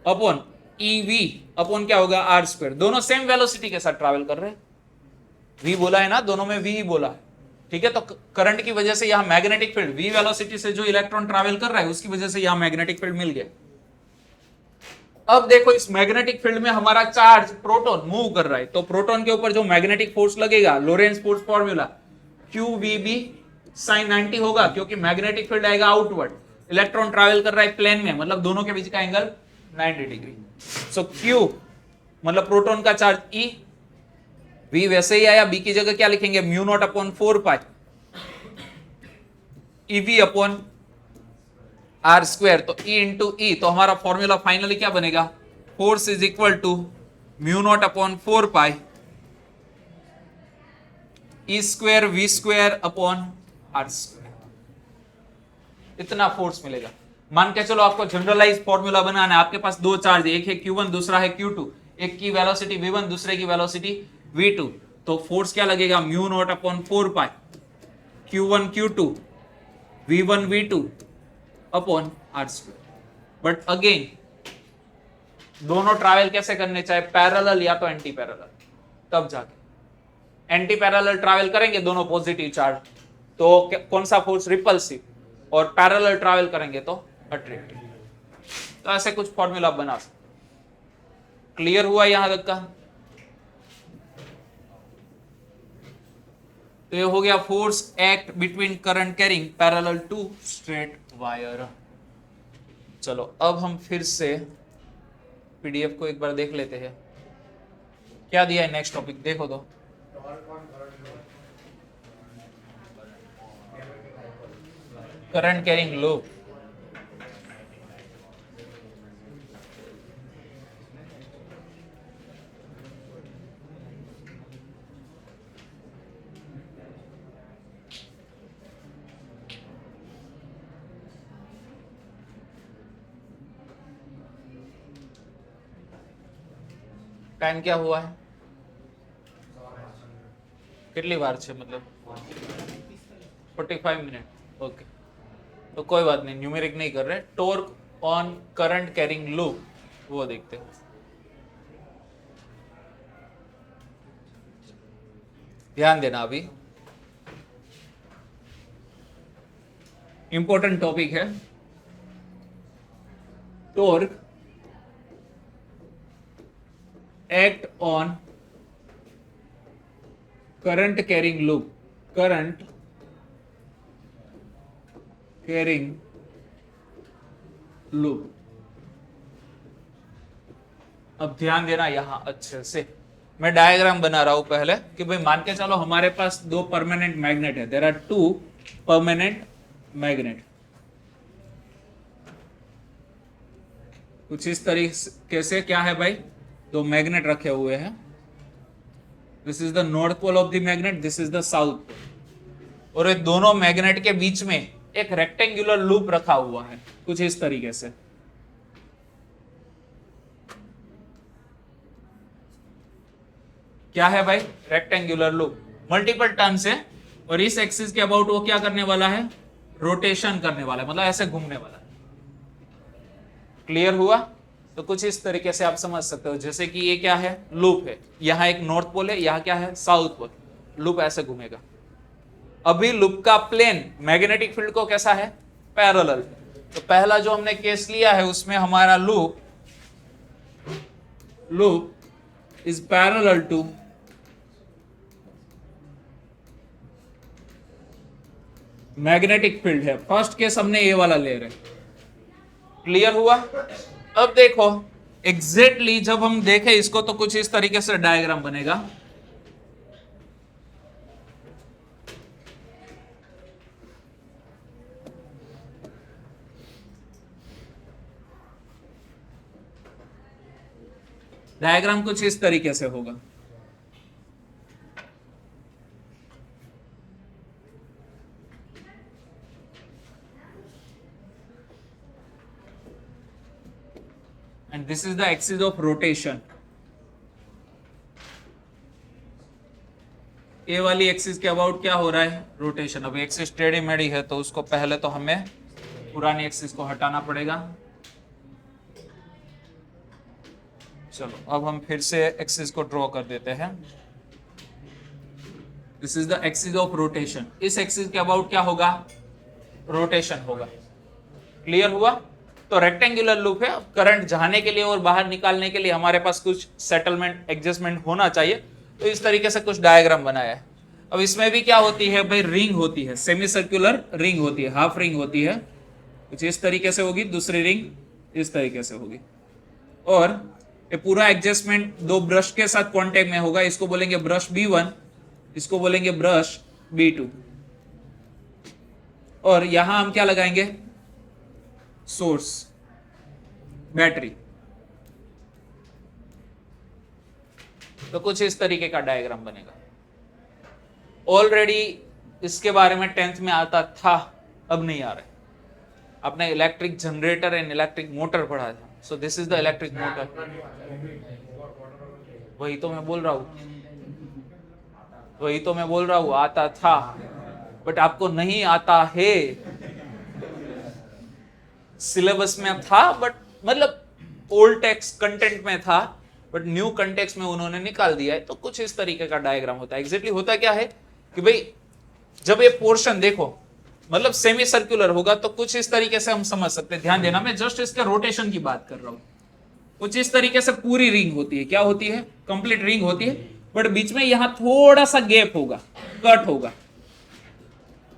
upon EV upon क्या होगा, R स्क्वायर। दोनों सेम वेलोसिटी के साथ ट्रैवल कर रहे हैं, V बोला है ना, दोनों में V ही बोला है, ठीक है। तो करंट की वजह से यहां मैग्नेटिक फील्ड, V वेलोसिटी से जो इलेक्ट्रॉन ट्रैवल कर रहा है उसकी वजह से यहां मैग्नेटिक फील्ड मिल गया। अब देखो इस मैग्नेटिक फील्ड में हमारा चार्ज प्रोटॉन मूव कर रहा है, तो प्रोटॉन के ऊपर जो मैग्नेटिक फोर्स लगेगा, लोरेंट्ज फोर्स फॉर्मूला QVB sin 90 होगा, क्योंकि मैग्नेटिक फील्ड आएगा आउटवर्ड, इलेक्ट्रॉन ट्रैवल कर रहा है प्लेन में, मतलब दोनों के बीच का एंगल 90 डिग्री। सो Q मतलब प्रोटॉन का चार्ज E, V वैसे ही आया, B की जगह क्या लिखेंगे, mu naught upon 4 pi EV upon R square. तो E इंटू E, तो हमारा फॉर्मूला फाइनली क्या बनेगा, force is equal to mu naught upon 4 pi E square V square upon R square. इतना फोर्स मिलेगा। मान के चलो आपको जनरलाइज फॉर्मूला बनाना है, आपके पास दो चार्ज है, एक है Q1 दूसरा है Q2, एक की वेलोसिटी V1 दूसरे की वेलोसिटी V2, तो फोर्स क्या लगेगा mu naught upon 4 pi Q1 Q2 V1 V2 upon R square. But again दोनों ट्रैवल कैसे करने चाहिए, पैरेलल या तो एंटी पैरेलल, तब जाके एंटी पैरेलल ट्रैवल करेंगे दोनों पॉजिटिव चार्ज तो कौन सा फोर्स रिपल्सिव, और पैरेलल ट्रैवल करेंगे तो अट्रैक्टिव। तो ऐसे कुछ फॉर्मूला बना सकते। क्लियर हुआ यहां तक का? तो ये हो गया force act between current carrying parallel two straight wire. चलो अब हम फिर से पीडीएफ को एक बार देख लेते हैं, क्या दिया है नेक्स्ट टॉपिक देखो तो। करंट कैरिंग लूप, टाइम क्या हुआ है, कितनी बार छे मतलब 45 मिनट। ओके तो कोई बात नहीं, न्यूमेरिक नहीं कर रहे। Torque on current carrying loop वो देखते हैं। ध्यान देना, अभी इंपॉर्टेंट टॉपिक है। Torque act on current carrying loop, current carrying loop. अब ध्यान देना यहां अच्छे से, मैं डायग्राम बना रहा हूं पहले कि भाई मान के चलो हमारे पास दो परमानेंट मैग्नेट है, there are two permanent magnet. कुछ इस तरीके से क्या है भाई, दो मैग्नेट रखे हुए हैं, this is the north pole of the magnet, this is the south pole, और ये दोनों मैग्नेट के बीच में एक रेक्टेंगुलर लूप रखा हुआ है कुछ इस तरीके से। क्या है भाई, रेक्टेंगुलर लूप, मल्टीपल टर्न्स है, और इस एक्सिस के अबाउट वो क्या करने वाला है, रोटेशन करने वाला है, मतलब ऐसे घूमने वाला है। क्लियर हुआ? तो कुछ इस तरीके से आप समझ सकते हो, जैसे कि ये क्या है, लूप है, यहाँ एक नॉर्थ पोल है, यहाँ क्या है, साउथ पोल, लूप ऐसे घूमेगा। अभी लूप का प्लेन मैग्नेटिक फील्ड को कैसा है, पैरेलल। तो पहला जो हमने केस लिया है उसमें हमारा loop is parallel to magnetic field है, फर्स्ट केस हमने ये वाला ले रहे। क्लियर हुआ? अब देखो एग्जैक्टली जब हम देखें इसको तो कुछ इस तरीके से डायग्राम बनेगा। डायग्राम कुछ इस तरीके से होगा। And this is the axis of rotation. ए वाली एक्सिस के अबाउट क्या हो रहा है, रोटेशन। अब एक्सिस टेढ़ी मेढ़ी है तो उसको पहले तो हमें पुरानी एक्सिस को हटाना पड़ेगा। चलो अब हम फिर से एक्सिस को ड्रॉ कर देते हैं। This is the axis of rotation. इस एक्सिस के अबाउट क्या होगा, रोटेशन होगा। क्लियर हुआ? तो रेक्टेंगुलर लूप है, करंट जाने के लिए और बाहर निकालने के लिए हमारे पास कुछ सेटलमेंट एडजस्टमेंट होना चाहिए, तो इस तरीके से कुछ डायग्राम बनाया है। अब इसमें भी क्या होती है भाई, रिंग होती है, सेमी सर्कुलर रिंग होती है, हाफ रिंग होती है, कुछ इस तरीके से होगी, दूसरी रिंग इस तरीके से होगी, और ये पूरा एडजस्टमेंट दो ब्रश के साथ कांटेक्ट में होगा। इसको बोलेंगे ब्रश B1, इसको बोलेंगे ब्रश B2, और यहां हम क्या लगाएंगे, सोर्स, बैटरी। तो कुछ इस तरीके का डायग्राम बनेगा। ऑलरेडी इसके बारे में 10th में आता था, अब नहीं आ रहा है। आपने electric generator and electric motor पढ़ा था. So this is the electric motor. वही तो मैं बोल रहा हूँ, आता था, बट आपको नहीं आता है. सिलेबस में था, बट मतलब ओल्ड टेक्स्ट कंटेंट में था, बट न्यू कंटेक्स्ट में उन्होंने निकाल दिया है. तो कुछ इस तरीके का डायग्राम होता है. एग्जैक्टली होता क्या है कि भाई जब ये पोर्शन देखो मतलब सेमी सर्कुलर होगा तो कुछ इस तरीके से हम समझ सकते हैं. ध्यान देना, मैं जस्ट इसके रोटेशन की बात कर रहा हूं. कुछ इस तरीके से पूरी रिंग होती है. क्या होती है? कंप्लीट रिंग होती है, बट बीच में यहां थोड़ा सा गैप होगा, कट होगा,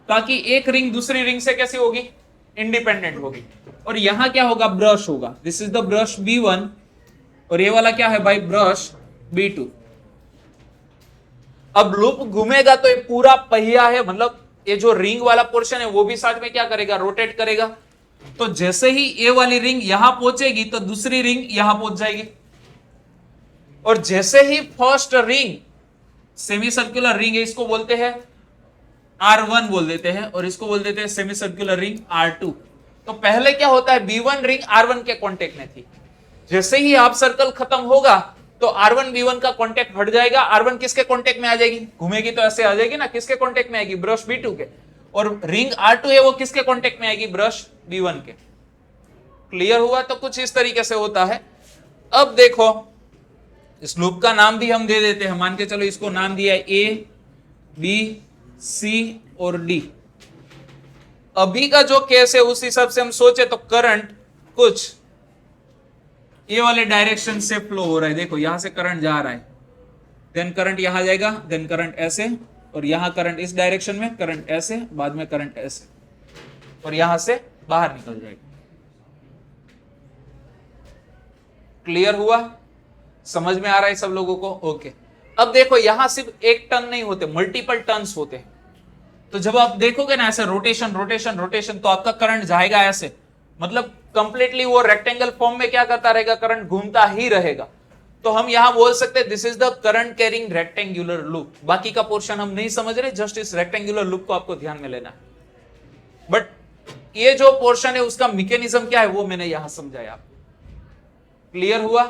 ताकि एक रिंग दूसरी रिंग से कैसी होगी? इंडिपेंडेंट होगी. और यहां क्या होगा? ब्रश होगा. This is the brush B1 और ये वाला क्या है भाई? Brush B2. अब लूप घूमेगा तो ये पूरा पहिया है, मतलब ये जो रिंग वाला पोर्शन है वो भी साथ में क्या करेगा? रोटेट करेगा. तो जैसे ही ये वाली रिंग यहां पहुंचेगी तो दूसरी रिंग यहां पहुंच जाएगी. और जैसे ही first ring, semi circular ring है, इसको बोलते हैं R1 बोल देते हैं, और इसको बोल देते हैं सेमी सर्कुलर रिंग R2. तो पहले क्या होता है? B1 रिंग R1 के कांटेक्ट में थी. जैसे ही हाफ सर्कल खत्म होगा तो R1 B1 का कांटेक्ट हट जाएगा. R1 किसके कांटेक्ट में आ जाएगी? घूमेगी तो ऐसे आ जाएगी ना. किसके कांटेक्ट में आएगी? ब्रश B2 के. और रिंग R2 है वो किसके कांटेक्ट में आएगी? ब्रश B1 के. क्लियर हुआ? तो कुछ इस तरीके से होता है. अब देखो, इस लूप का नाम भी हम दे देते हैं. मान के चलो इसको नाम दिया है A, B, C और D. अभी का जो केस है उस हिसाब से हम सोचे तो करंट कुछ ये वाले डायरेक्शन से फ्लो हो रहा है. देखो यहां से करंट जा रहा है, देन करंट यहां जाएगा, देन करंट ऐसे, और यहां करंट इस डायरेक्शन में, करंट ऐसे, बाद में करंट ऐसे, और यहां से बाहर निकल जाएगा. क्लियर हुआ? समझ में आ रहा है सब लोगों को? ओके. अब देखो यहां सिर्फ एक टर्न नहीं होते, मल्टीपल टर्न्स होते हैं. तो जब आप देखोगे ना ऐसे रोटेशन रोटेशन रोटेशन, तो आपका करंट जाएगा ऐसे, मतलब कंप्लीटली वो रेक्टेंगल फॉर्म में क्या करता रहेगा? करंट घूमता ही रहेगा. तो हम यहां बोल सकते हैं this is the current carrying rectangular loop. बाकी का पोर्शन हम नहीं समझ रहे, जस्ट इस रेक्टेंगुलर लूप को आपको ध्यान में लेना है. बट ये जो पोर्शन है उसका मैकेनिज्म क्या है वो मैंने यहां समझाया. क्लियर हुआ?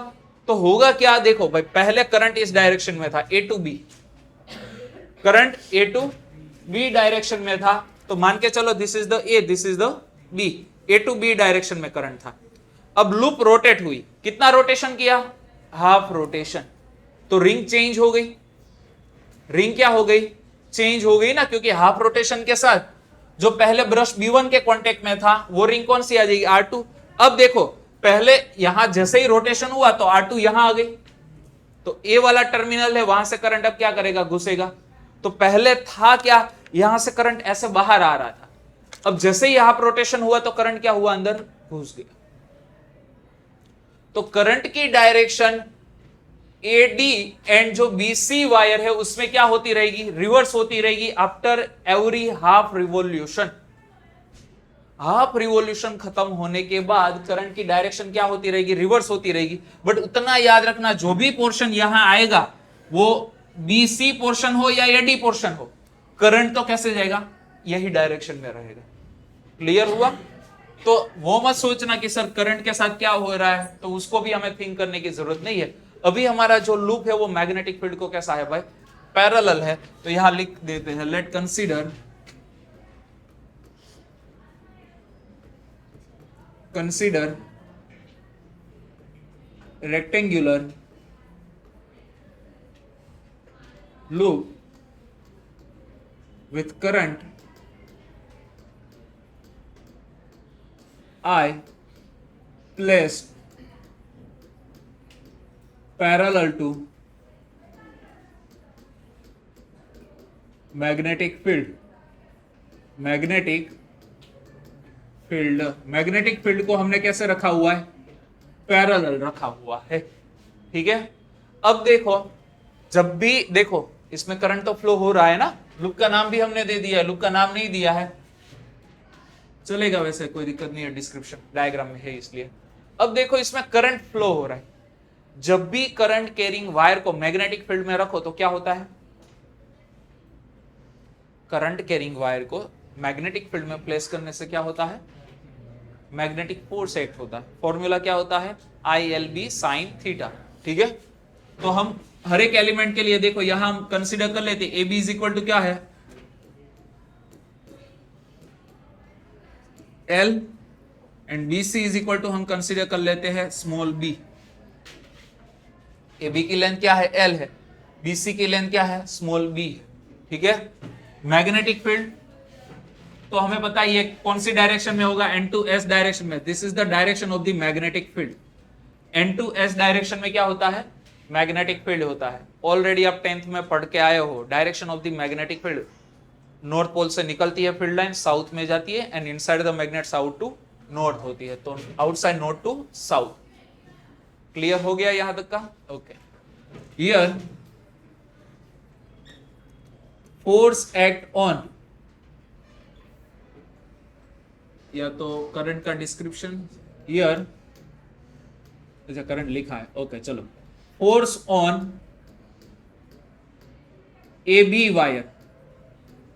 तो होगा क्या? देखो भाई, पहले करंट इस डायरेक्शन में था, A to B. Current A to B direction में था, तो मान के चलो this is the A, this is the B. A to B direction में करंट था. अब लूप रोटेट हुई. कितना रोटेशन किया? Half rotation. तो रिंग चेंज हो गई. रिंग क्या हो गई? चेंज हो गई ना, क्योंकि हाफ रोटेशन के साथ जो पहले ब्रश B1 के कांटेक्ट में था वो रिंग कौन सी आ जाएगी? R2. अब देखो पहले यहां जैसे ही रोटेशन हुआ तो R2 यहां आ गई, तो A वाला टर्मिनल है, वहां से करंट अब क्या करेगा? घुसेगा. तो पहले था क्या? यहां से करंट ऐसे बाहर आ रहा था. अब जैसे ही हाफ रोटेशन हुआ तो करंट क्या हुआ? अंदर घुस गया. तो करंट की डायरेक्शन AD एंड जो BC वायर है उसमें क्या होती रहेगी? रिवर्स होती रहेगी after every half revolution. Half revolution खत्म होने के बाद करंट की डायरेक्शन क्या होती रहेगी? रिवर्स होती रहेगी. बट उतना याद रखना, जो भी पोर्शन यहां आएगा वो BC पोर्शन हो या AD पोर्शन हो, करंट तो कैसे जाएगा? यही डायरेक्शन में रहेगा. क्लियर हुआ? तो वो मत सोचना कि सर करंट के साथ क्या हो रहा है, तो उसको भी हमें थिंक करने की जरूरत नहीं है. अभी हमारा जो लूप है वो मैग्नेटिक फील्ड को कैसा है भाई? पैरेलल है. तो यहां लिख देते हैं, late consider rectangular loop with current I placed parallel to magnetic field. Magnetic field को हमने कैसे रखा हुआ है? पैरेलल रखा हुआ है. ठीक है. अब देखो, जब भी देखो इसमें करंट तो फ्लो हो रहा है ना, लूप का नाम भी हमने दे दिया है. लूप का नाम नहीं दिया है चलेगा, वैसे कोई दिक्कत नहीं है, डिस्क्रिप्शन डायग्राम में है इसलिए. अब देखो इसमें करंट फ्लो हो रहा है. जब भी करंट कैरिंग वायर को मैग्नेटिक फील्ड में रखो तो क्या होता है? करंट कैरिंग वायर को मैग्नेटिक फील्ड में प्लेस करने से क्या होता है? मैग्नेटिक फोर्स एक्ट होता है। फॉर्मूला क्या होता है? ILB sine theta. ठीक है, तो हम हर एक एलिमेंट के लिए देखो यहां हम कंसीडर कर लेते A B is equal to क्या है? L and BC is equal to हम कंसीडर कर लेते हैं स्मॉल b। ए बी की लेंथ क्या है? L है। BC की लेंथ क्या है? Small b। ठीक है, मैग्नेटिक फील्ड तो हमें पता ही है कौन सी डायरेक्शन में होगा? N2S डायरेक्शन में। This is the direction of the magnetic field. N2S direction में क्या होता है? मैग्नेटिक फील्ड होता है। ऑलरेडी आप 10th में पढ़ के आए हो, direction of the magnetic field north pole से निकलती है फील्ड लाइन, साउथ में जाती है and inside the magnet south to north होती है, तो outside north to south. Clear हो गया यहां तक का? Okay. Here force act on, या तो करंट का डिस्क्रिप्शन हियर, अच्छा करंट लिखा है, ओके चलो। Force on A B wire,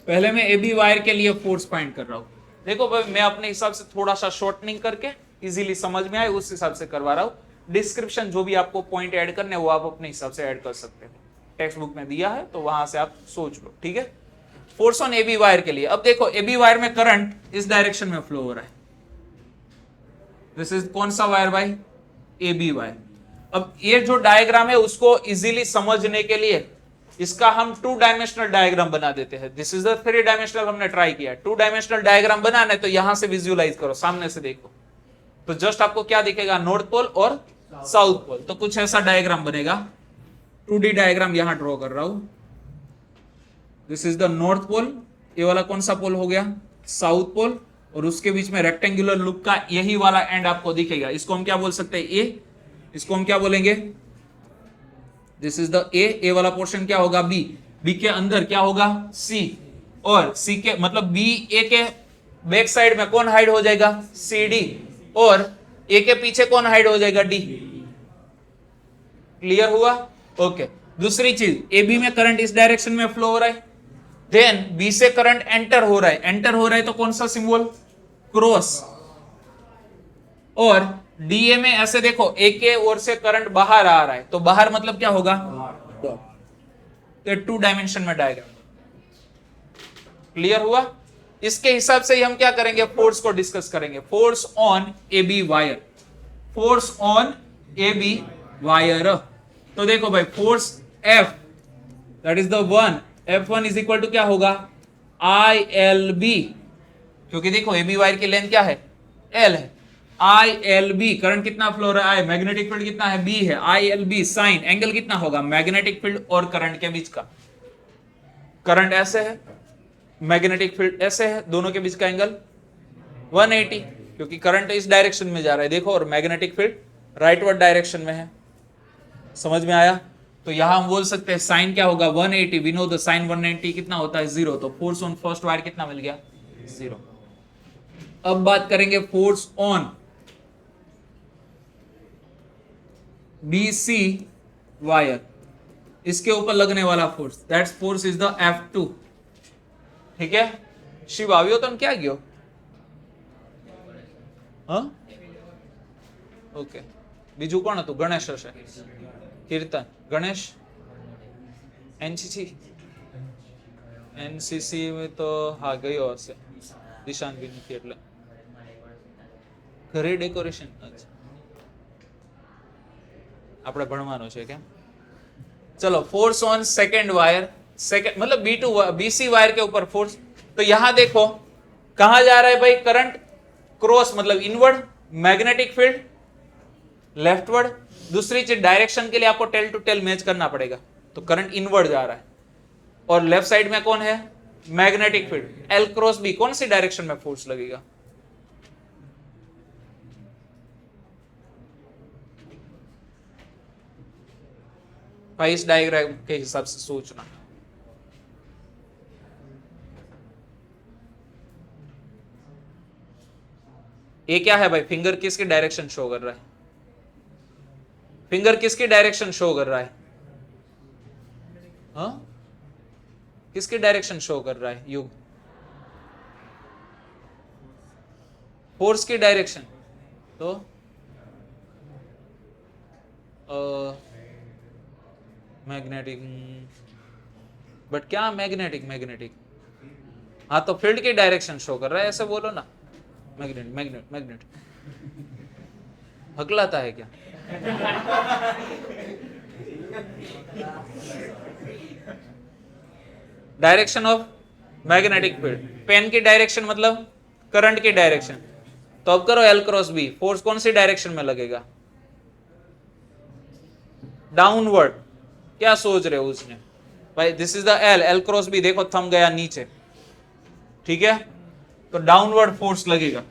पहले मैं ए बी वायर के लिए फोर्स फाइंड कर रहा हूं। देखो भाई मैं अपने हिसाब से थोड़ा सा शॉर्टनिंग करके इजीली समझ में आए उस हिसाब से करवा रहा हूं। डिस्क्रिप्शन जो भी आपको पॉइंट ऐड करने वो आप अपने हिसाब से ऐड कर सकते हो, टेक्स्ट बुक में दिया है तो वहां से आप सोच लो। ठीक है, force on A B wire के लिए अब देखो ए बी वायर में करंट इस डायरेक्शन में फ्लो हो रहा है। दिस इज कौन सा वायर भाई? A B wire. अब ये जो डायग्राम है उसको इजीली समझने के लिए इसका हम 2 डायमेंशनल डायग्राम बना देते हैं। दिस इज द 3 डायमेंशनल हमने ट्राई किया। 2 डायमेंशनल डायग्राम बनाना है तो यहां से विजुअलाइज करो, सामने से देखो तो जस्ट आपको क्या दिखेगा? नॉर्थ पोल और साउथ पोल। तो कुछ ऐसा डायग्राम बनेगा। 2D डायग्राम यहां ड्रॉ कर रहा हूं। This is the north pole, ये वाला कौन सा पोल हो गया? साउथ पोल, और उसके बीच में रेक्टेंगुलर लूप का यही वाला एंड आपको दिखेगा। इसको हम क्या बोल सकते हैं? ए। इसको हम क्या बोलेंगे? दिस इज द ए वाला पोर्शन क्या होगा? बी। बी के अंदर क्या होगा? सी। और सी के मतलब बी ए के बैक साइड में कौन हाइड हो जाएगा? C D. और ए के पीछे कौन हाइड हो जाएगा? डी। क्लियर हुआ? ओके। दूसरी चीज, ए बी में करंट इस डायरेक्शन में फ्लो हो रहा है, देन बी से करंट एंटर हो रहा है। एंटर हो रहा है तो कौन सा सिंबल? क्रॉस। और डीए में ऐसे देखो ए के ओर से करंट बाहर आ रहा है, तो बाहर मतलब क्या होगा? तो 2 डायमेंशन में डायग्राम। क्लियर हुआ? इसके हिसाब से ही हम क्या करेंगे? फोर्स को डिस्कस करेंगे। Force on A B wire, force on A B wire. तो देखो भाई force F that is the 1, F1 is equal to क्या होगा? ILB, क्योंकि देखो ए बी वायर की लेंथ क्या है? L है। ILB करंट कितना फ्लो रहा है? मैग्नेटिक फील्ड कितना है? B है। ILB साइन एंगल कितना होगा? मैग्नेटिक फील्ड और करंट के बीच का। करंट ऐसे है, मैग्नेटिक फील्ड ऐसे है, दोनों के बीच का एंगल 180, क्योंकि करंट इस डायरेक्शन में जा रहा है देखो, और मैग्नेटिक फील्ड राइटवर्ड डायरेक्शन में है। समझ में आया? तो यहां हम बोल सकते हैं साइन क्या होगा? 180। वी नो द साइन 190 कितना होता है? 0। तो फोर्स ऑन फर्स्ट वायर कितना मिल गया? 0। अब बात करेंगे फोर्स ऑन BC वायर, इसके ऊपर लगने वाला force, that's force is the F2। ठीक है, शिव આવ્યો તો ક્યાં ગયો? હા ઓકે, બીજું કોણ હતું? ગણેશ હશે, કીર્તન, ગણેશ, NCC में तो હા ગયો હશે, દિશાન બી નથી એટલે ઘરે ડેકોરેશન આપણે ભણવાનું છે કેમ? चलो force on second wire, second मतलब B2 BC वायर के ऊपर फोर्स। तो यहां देखो कहां जा रहा है भाई? करंट क्रॉस मतलब इनवर्ड, मैग्नेटिक फील्ड लेफ्टवर्ड। दूसरी चीज डायरेक्शन के लिए आपको टेल टू टेल मैच करना पड़ेगा, तो करंट इनवर्ड जा रहा है। और लेफ्ट साइड में कौन है? Magnetic field. L cross B कौन सी डायरेक्शन में फोर्स लगेगा? भाई इस डायग्राम के हिसाब से सोचना। ये क्या है भाई? फिंगर किसकी डायरेक्शन शो कर रहा है? फिंगर किसकी डायरेक्शन शो कर रहा है? हाँ, किसकी डायरेक्शन शो कर रहा है? युग फोर्स की डायरेक्शन तो मैग्नेटिक, बट क्या मैग्नेटिक मैग्नेटिक, हाँ तो फील्ड की डायरेक्शन शो कर रहा है, ऐसे बोलो ना। मैग्नेट मैग्नेट मैग्नेट हकलाता है क्या? Direction of magnetic field, pen की डायरेक्शन मतलब करंट की डायरेक्शन। तो अब करो L क्रॉस बी, फोर्स कौन सी डायरेक्शन में लगेगा? डाउनवर्ड। क्या सोच रहे हो उसने भाई? This is the L cross B, देखो थंब गया नीचे, ठीक है, तो डाउनवर्ड फोर्स लगेगा,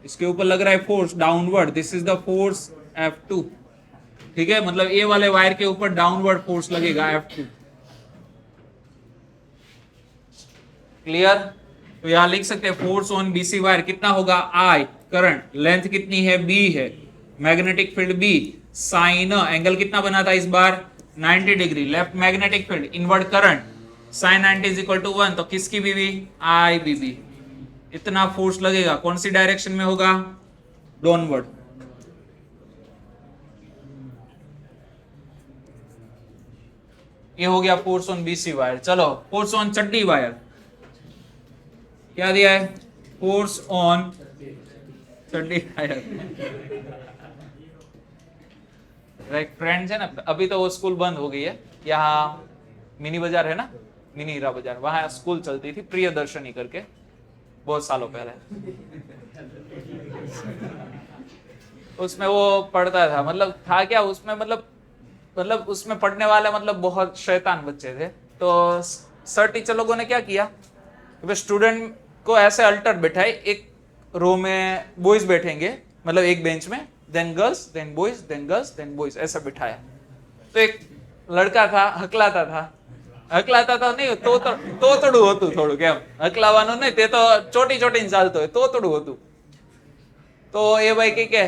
इसके ऊपर लग रहा है force downward, this is the force F2, ठीक है, मतलब ए वाले वायर के ऊपर डाउनवर्ड फोर्स लगेगा F2। क्लियर? तो यहां लिख सकते हैं फोर्स ऑन बीसी वायर कितना होगा? I, करंट, लेंथ कितनी है? B है, magnetic field B, sine angle कितना बना था इस बार? 90 degree, left magnetic field, inward current, sine 90 is equal to 1, तो किसकी बीबी? आई बीबी। इतना फोर्स लगेगा, कौन सी डायरेक्शन में होगा? डाउनवर्ड। ये हो गया फोर्स ऑन बीसी वायर। चलो फोर्स ऑन चड्डी वायर, क्या दिया है? फोर्स ऑन चड्डी वायर। एक फ्रेंड है ना, अभी तो वो स्कूल बंद हो गई है, यहाँ मिनी बाजार है ना, मिनी हीरा बाजार, वहां स्कूल चलती थी प्रियदर्शनी करके, बहुत सालों पहले। उसमें वो पढ़ता था, मतलब था क्या उसमें, मतलब उसमें पढ़ने वाले मतलब बहुत शैतान बच्चे थे। तो सर टीचर लोगों ने क्या किया, स्टूडेंट को ऐसे अल्टर बैठाए, एक रो में बॉयज बैठेंगे, मतलब एक बेंच में, then girls, then boys, then girls, then boys, ऐसा बिठाया। तो एक लड़का था, हकलाता था नहीं, तोतड़ू होતું થોડું, કેમ હકલાવાનું નહીં, તે તો ચોટી ચોટીને ચાલતો હોય, તોતડું હતું। તો એ ભાઈ કે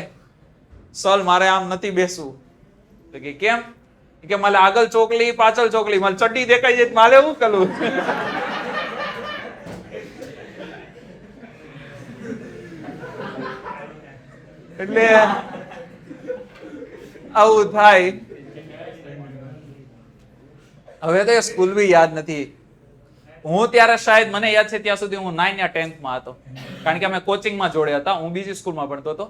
સર મારે આમ નથી બેસવું, તો કે કેમ? કે મારે આગળ ચોકલી પાછળ ચોકલી, મારે ચડ્ડી દેખાઈ જાય, મારે શું કરવું? એટલે આવું થાય। હવે તો સ્કૂલ બી યાદ નથી, હું ત્યારે શાયદ મને યાદ છે ત્યાં સુધી હું 9 યા 10th માં હતો, કારણ કે અમે કોચિંગમાં જોડે હતા, હું બીજી સ્કૂલમાં ભણતો હતો,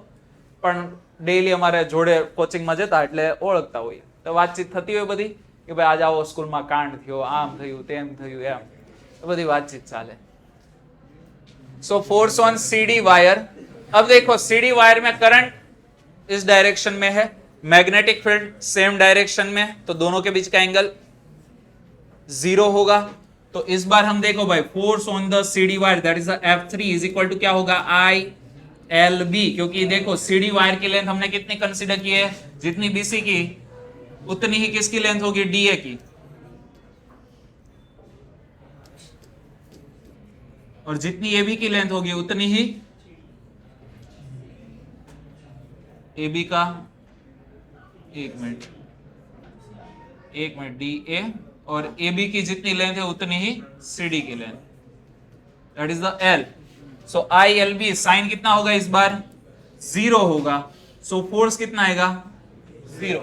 પણ ડેઈલી અમારે જોડે કોચિંગમાં જતા એટલે ઓળખતા હોઈએ, તો વાતચીત થતી હોય બધી કે ભાઈ આજે આવો સ્કૂલમાં કાંડ થયો, આમ થયું, તેમ થયું, એમ તો બધી વાતચીત ચાલે। So force on CD wire, अब देखो सीडी वायर में करंट इस डायरेक्शन में है, मैग्नेटिक फील्ड सेम डायरेक्शन में, तो दोनों के बीच का एंगल 0 होगा। तो इस बार हम देखो भाई, force on the CD wire that is F3 is equal to क्या होगा? आई एल बी, क्योंकि देखो सीडी वायर की लेंथ हमने कितनी कंसीडर की है? जितनी बीसी की उतनी ही किसकी लेंथ होगी? डीए की, और जितनी एबी की लेंथ होगी उतनी ही एबी का, एक मिनट डी ए, और AB की जितनी लेंथ है उतनी ही CD की length, that is the L। So ILB, sine कितना होगा इस बार? 0 होगा। सो फोर्स कितना आएगा? 0।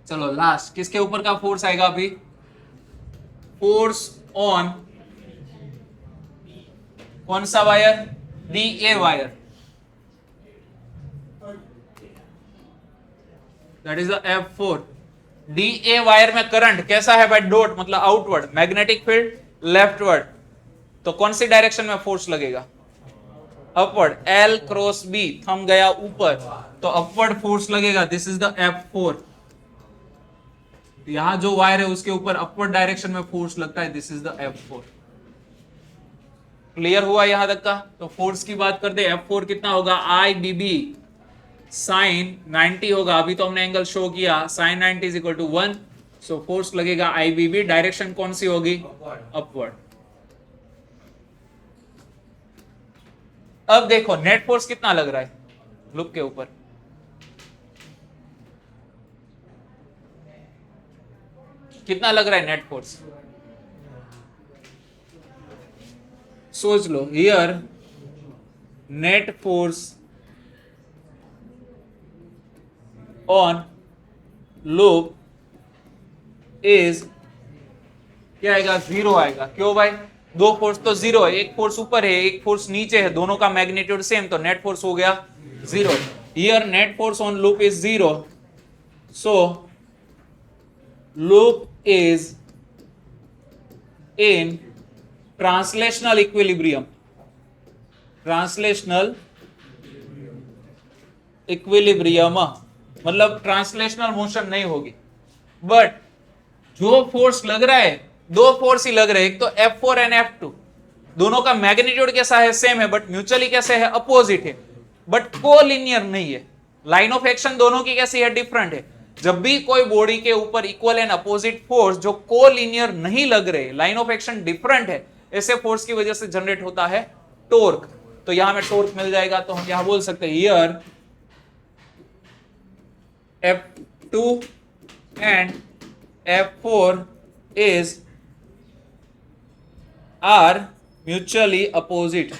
चलो लास्ट, किसके ऊपर का फोर्स आएगा अभी? फोर्स ऑन कौन सा wire? DA wire, that is the F4। DA wire में करंट कैसा है भाई? डॉट, मतलब आउटवर्ड, मैग्नेटिक फील्ड लेफ्टवर्ड, तो कौन सी डायरेक्शन में फोर्स लगेगा? Upward. L cross B, thumb गया ऊपर, तो अपवर्ड फोर्स लगेगा, दिस इज द F4। यहां जो वायर है उसके ऊपर अपवर्ड डायरेक्शन में फोर्स लगता है, this is the F4। Clear हुआ यहां तक का? तो फोर्स की बात करते हैं, F4 कितना होगा? IBB साइन 90 होगा, अभी तो हमने एंगल शो किया, sine 90 is equal to 1, so force लगेगा IBB, डायरेक्शन कौन सी होगी? अपवर्ड। अब देखो नेट फोर्स कितना लग रहा है लूप के ऊपर? कितना लग रहा है नेट फोर्स? सोच लो, here net force on loop is क्या आएगा, जीरो आएगा। क्यों भाई, दो फोर्स तो जीरो है, एक फोर्स ऊपर है एक फोर्स नीचे है, दोनों का मैग्नीट्यूड सेम, तो नेट फोर्स हो गया zero. Here net force on loop is zero, so loop is in translational equilibrium. Translational equilibrium मतलब ट्रांसलेशनल मोशन नहीं होगी, बट जो फोर्स लग रहा है, दो फोर्स ही लग रहे हैं, एक तो F4 एंड F2, दोनों का मैग्नीट्यूड कैसा है, सेम है, बट म्यूचुअली कैसे है, अपोजिट है, बट कोलिनियर नहीं है। लाइन ऑफ एक्शन दोनों की कैसी है, डिफरेंट है। जब भी कोई बॉडी के ऊपर इक्वल एंड अपोजिट फोर्स जो कोलिनियर नहीं लग रहे, लाइन ऑफ एक्शन डिफरेंट है, ऐसे फोर्स की वजह से जनरेट होता है टॉर्क। तो यहां में टॉर्क मिल जाएगा, तो हम यहां बोल सकते हैं here F2 and F4 are mutually opposite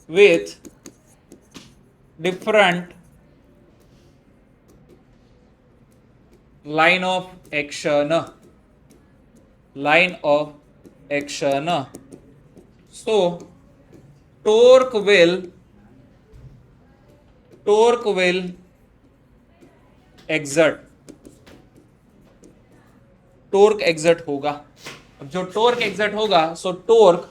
with different line of action. So torque will exert होगा। अब जो टॉर्क एग्जर्ट होगा, so torque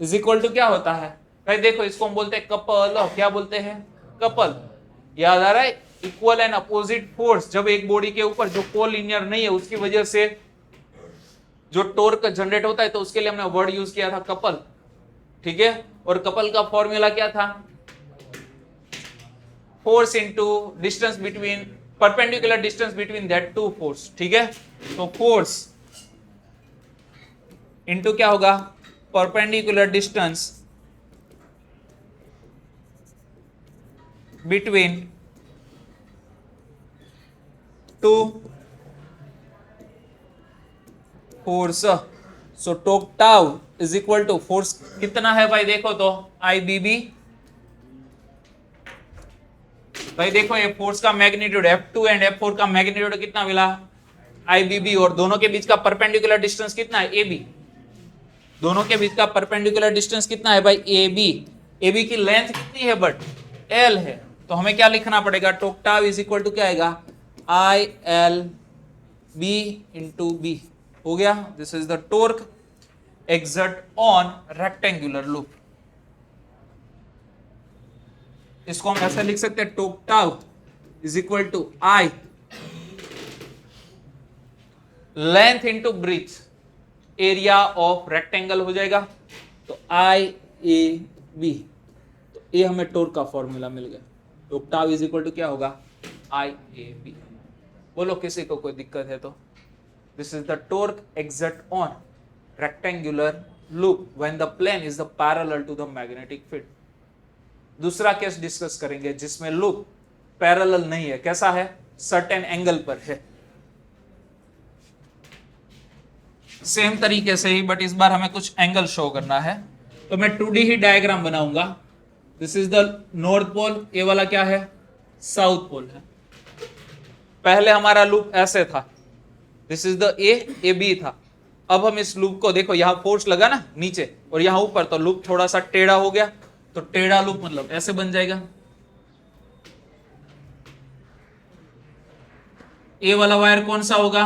is equal to क्या होता है भाई, देखो इसको हम बोलते हैं कपल। क्या बोलते हैं, कपल। याद आ रहा है, इक्वल एंड अपोजिट फोर्स जब एक बॉडी के ऊपर जो कोलिनियर नहीं है, उसकी वजह से जो टॉर्क जनरेट होता है, तो उसके लिए हमने वर्ड यूज किया था कपल, ठीक है। और कपल का फॉर्मूला क्या था, force into distance between, perpendicular distance between that two force, ठीक है। तो फोर्स इनटू क्या होगा, perpendicular distance between two force. So torque tau is equal to force कितना है भाई, देखो तो IBB। भाई देखो ये फोर्स का मैग्नीट्यूड F2 एंड F4 का मैग्नीट्यूड कितना मिला, IBB, और दोनों के बीच का परपेंडिकुलर डिस्टेंस कितना है, AB। दोनों के बीच का परपेंडिकुलर डिस्टेंस कितना है भाई, AB की लेंथ कितनी है, बट L है। तो हमें क्या लिखना पड़ेगा, torque tau is equal to क्या आएगा, ILB इंटू B। हो गया, this is the torque exert on rectangular loop. इसको हम ऐसे लिख सकते हैं, torque tau is equal to I length into breadth, area of rectangle हो जाएगा, तो IAB। तो ये हमें टॉर्क का फॉर्मूला मिल गया। Torque tau is equal to क्या होगा, IAB। बोलो किसी को कोई दिक्कत है तो। This is the torque exert on rectangular loop when the plane is the parallel to the magnetic field. दूसरा केस डिस्कस करेंगे जिसमें लूप पैरेलल नहीं है, कैसा है, सर्टेन एंगल पर है। सेम तरीके से ही, बट इस बार हमें कुछ एंगल शो करना है, तो मैं 2D ही डायग्राम बनाऊंगा। This is the north pole, ये वाला क्या है, साउथ पोल है। पहले हमारा लूप ऐसे था, दिस इज द AB था। अब हम इस लूप को देखो, यहां फोर्स लगा ना नीचे और यहां ऊपर, तो लूप थोड़ा सा टेढ़ा हो गया, तो टेढ़ा लूप मतलब ऐसे बन जाएगा। ए वाला वायर कौन सा होगा,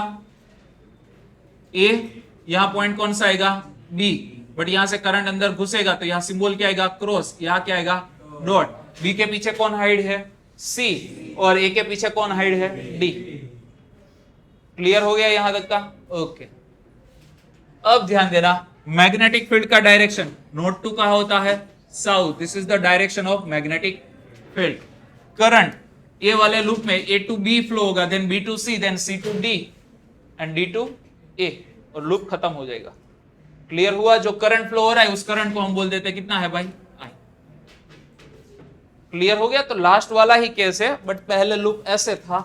ए, यहां पॉइंट कौन सा आएगा, B, बट यहां से करंट अंदर घुसेगा तो यहां सिंबल क्या आएगा, क्रॉस, यहां क्या आएगा, डॉट। B के पीछे कौन हाइड है, C, और A के पीछे कौन हाइड है, D। क्लियर हो गया यहां तक का, ओके। अब ध्यान देना, मैग्नेटिक फील्ड का डायरेक्शन नॉर्थ टू कहां होता है, south. This is the direction of magnetic field. Current A वाले लूप में A to B फ्लो होगा, then B to C, then C to D and D to A, और लूप खत्म हो जाएगा। क्लियर हुआ, जो करंट फ्लो हो रहा है उस करंट को हम बोल देते हैं कितना है भाई, I। क्लियर हो गया, तो लास्ट वाला ही केस है, बट पहले लूप ऐसे था,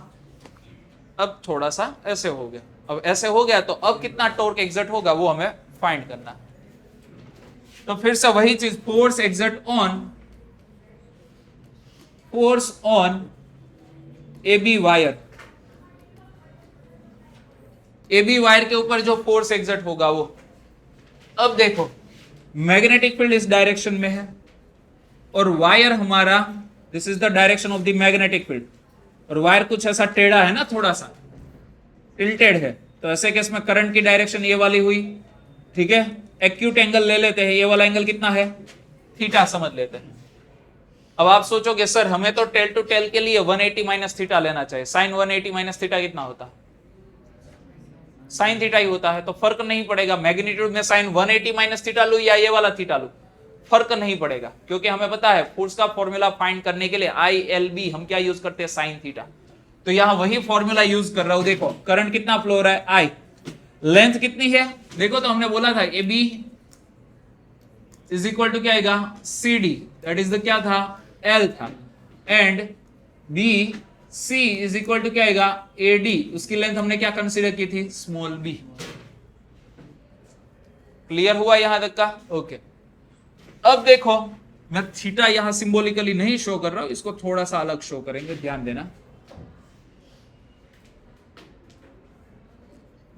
अब थोड़ा सा ऐसे हो गया, अब ऐसे हो गया, तो अब कितना टॉर्क एग्जर्ट होगा वो हमें फाइंड करना है। तो फिर से वही चीज, force on AB wire, AB wire के ऊपर जो फोर्स एग्जर्ट होगा वो, अब देखो मैग्नेटिक फील्ड इस डायरेक्शन में है और वायर हमारा, this is the direction of the magnetic field, और वायर कुछ ऐसा टेढ़ा है ना, थोड़ा सा टिल्टेड है, तो ऐसे केस में करंट की डायरेक्शन ये वाली हुई, ठीक है। एक्यूट एंगल ले लेते हैं, ये वाला एंगल कितना है, थीटा समझ लेते हैं। अब आप सोचोगे सर हमें तो टेल टू टेल के लिए 180 माइनस थीटा लेना चाहिए, साइन 180 माइनस थीटा कितना होता है, साइन थीटा ही होता है, तो फर्क नहीं पड़ेगा मैग्नीट्यूड में साइन 180 माइनस थीटा लू या ये वाला थीटा लू, फर्क नहीं पड़ेगा, क्योंकि हमें पता है फोर्स का फॉर्मूला फाइंड करने के लिए ILB हम क्या यूज करते हैं, साइन थीटा। तो यहां वही फॉर्मूला यूज कर रहा हूं। देखो करंट कितना फ्लो हो रहा है, I, लेंथ कितनी है, देखो तो हमने बोला था AB इज इक्वल टू क्या आएगा, CD, दैट इज द क्या था, L था, and BC is equal to क्या आएगा, AD, उसकी लेंथ हमने क्या कंसीडर की थी, स्मॉल b। क्लियर हुआ यहां तक का, ओके। अब देखो मैं थीटा यहां सिंबॉलिकली नहीं शो कर रहा हूं, इसको थोड़ा सा अलग शो करेंगे, ध्यान देना।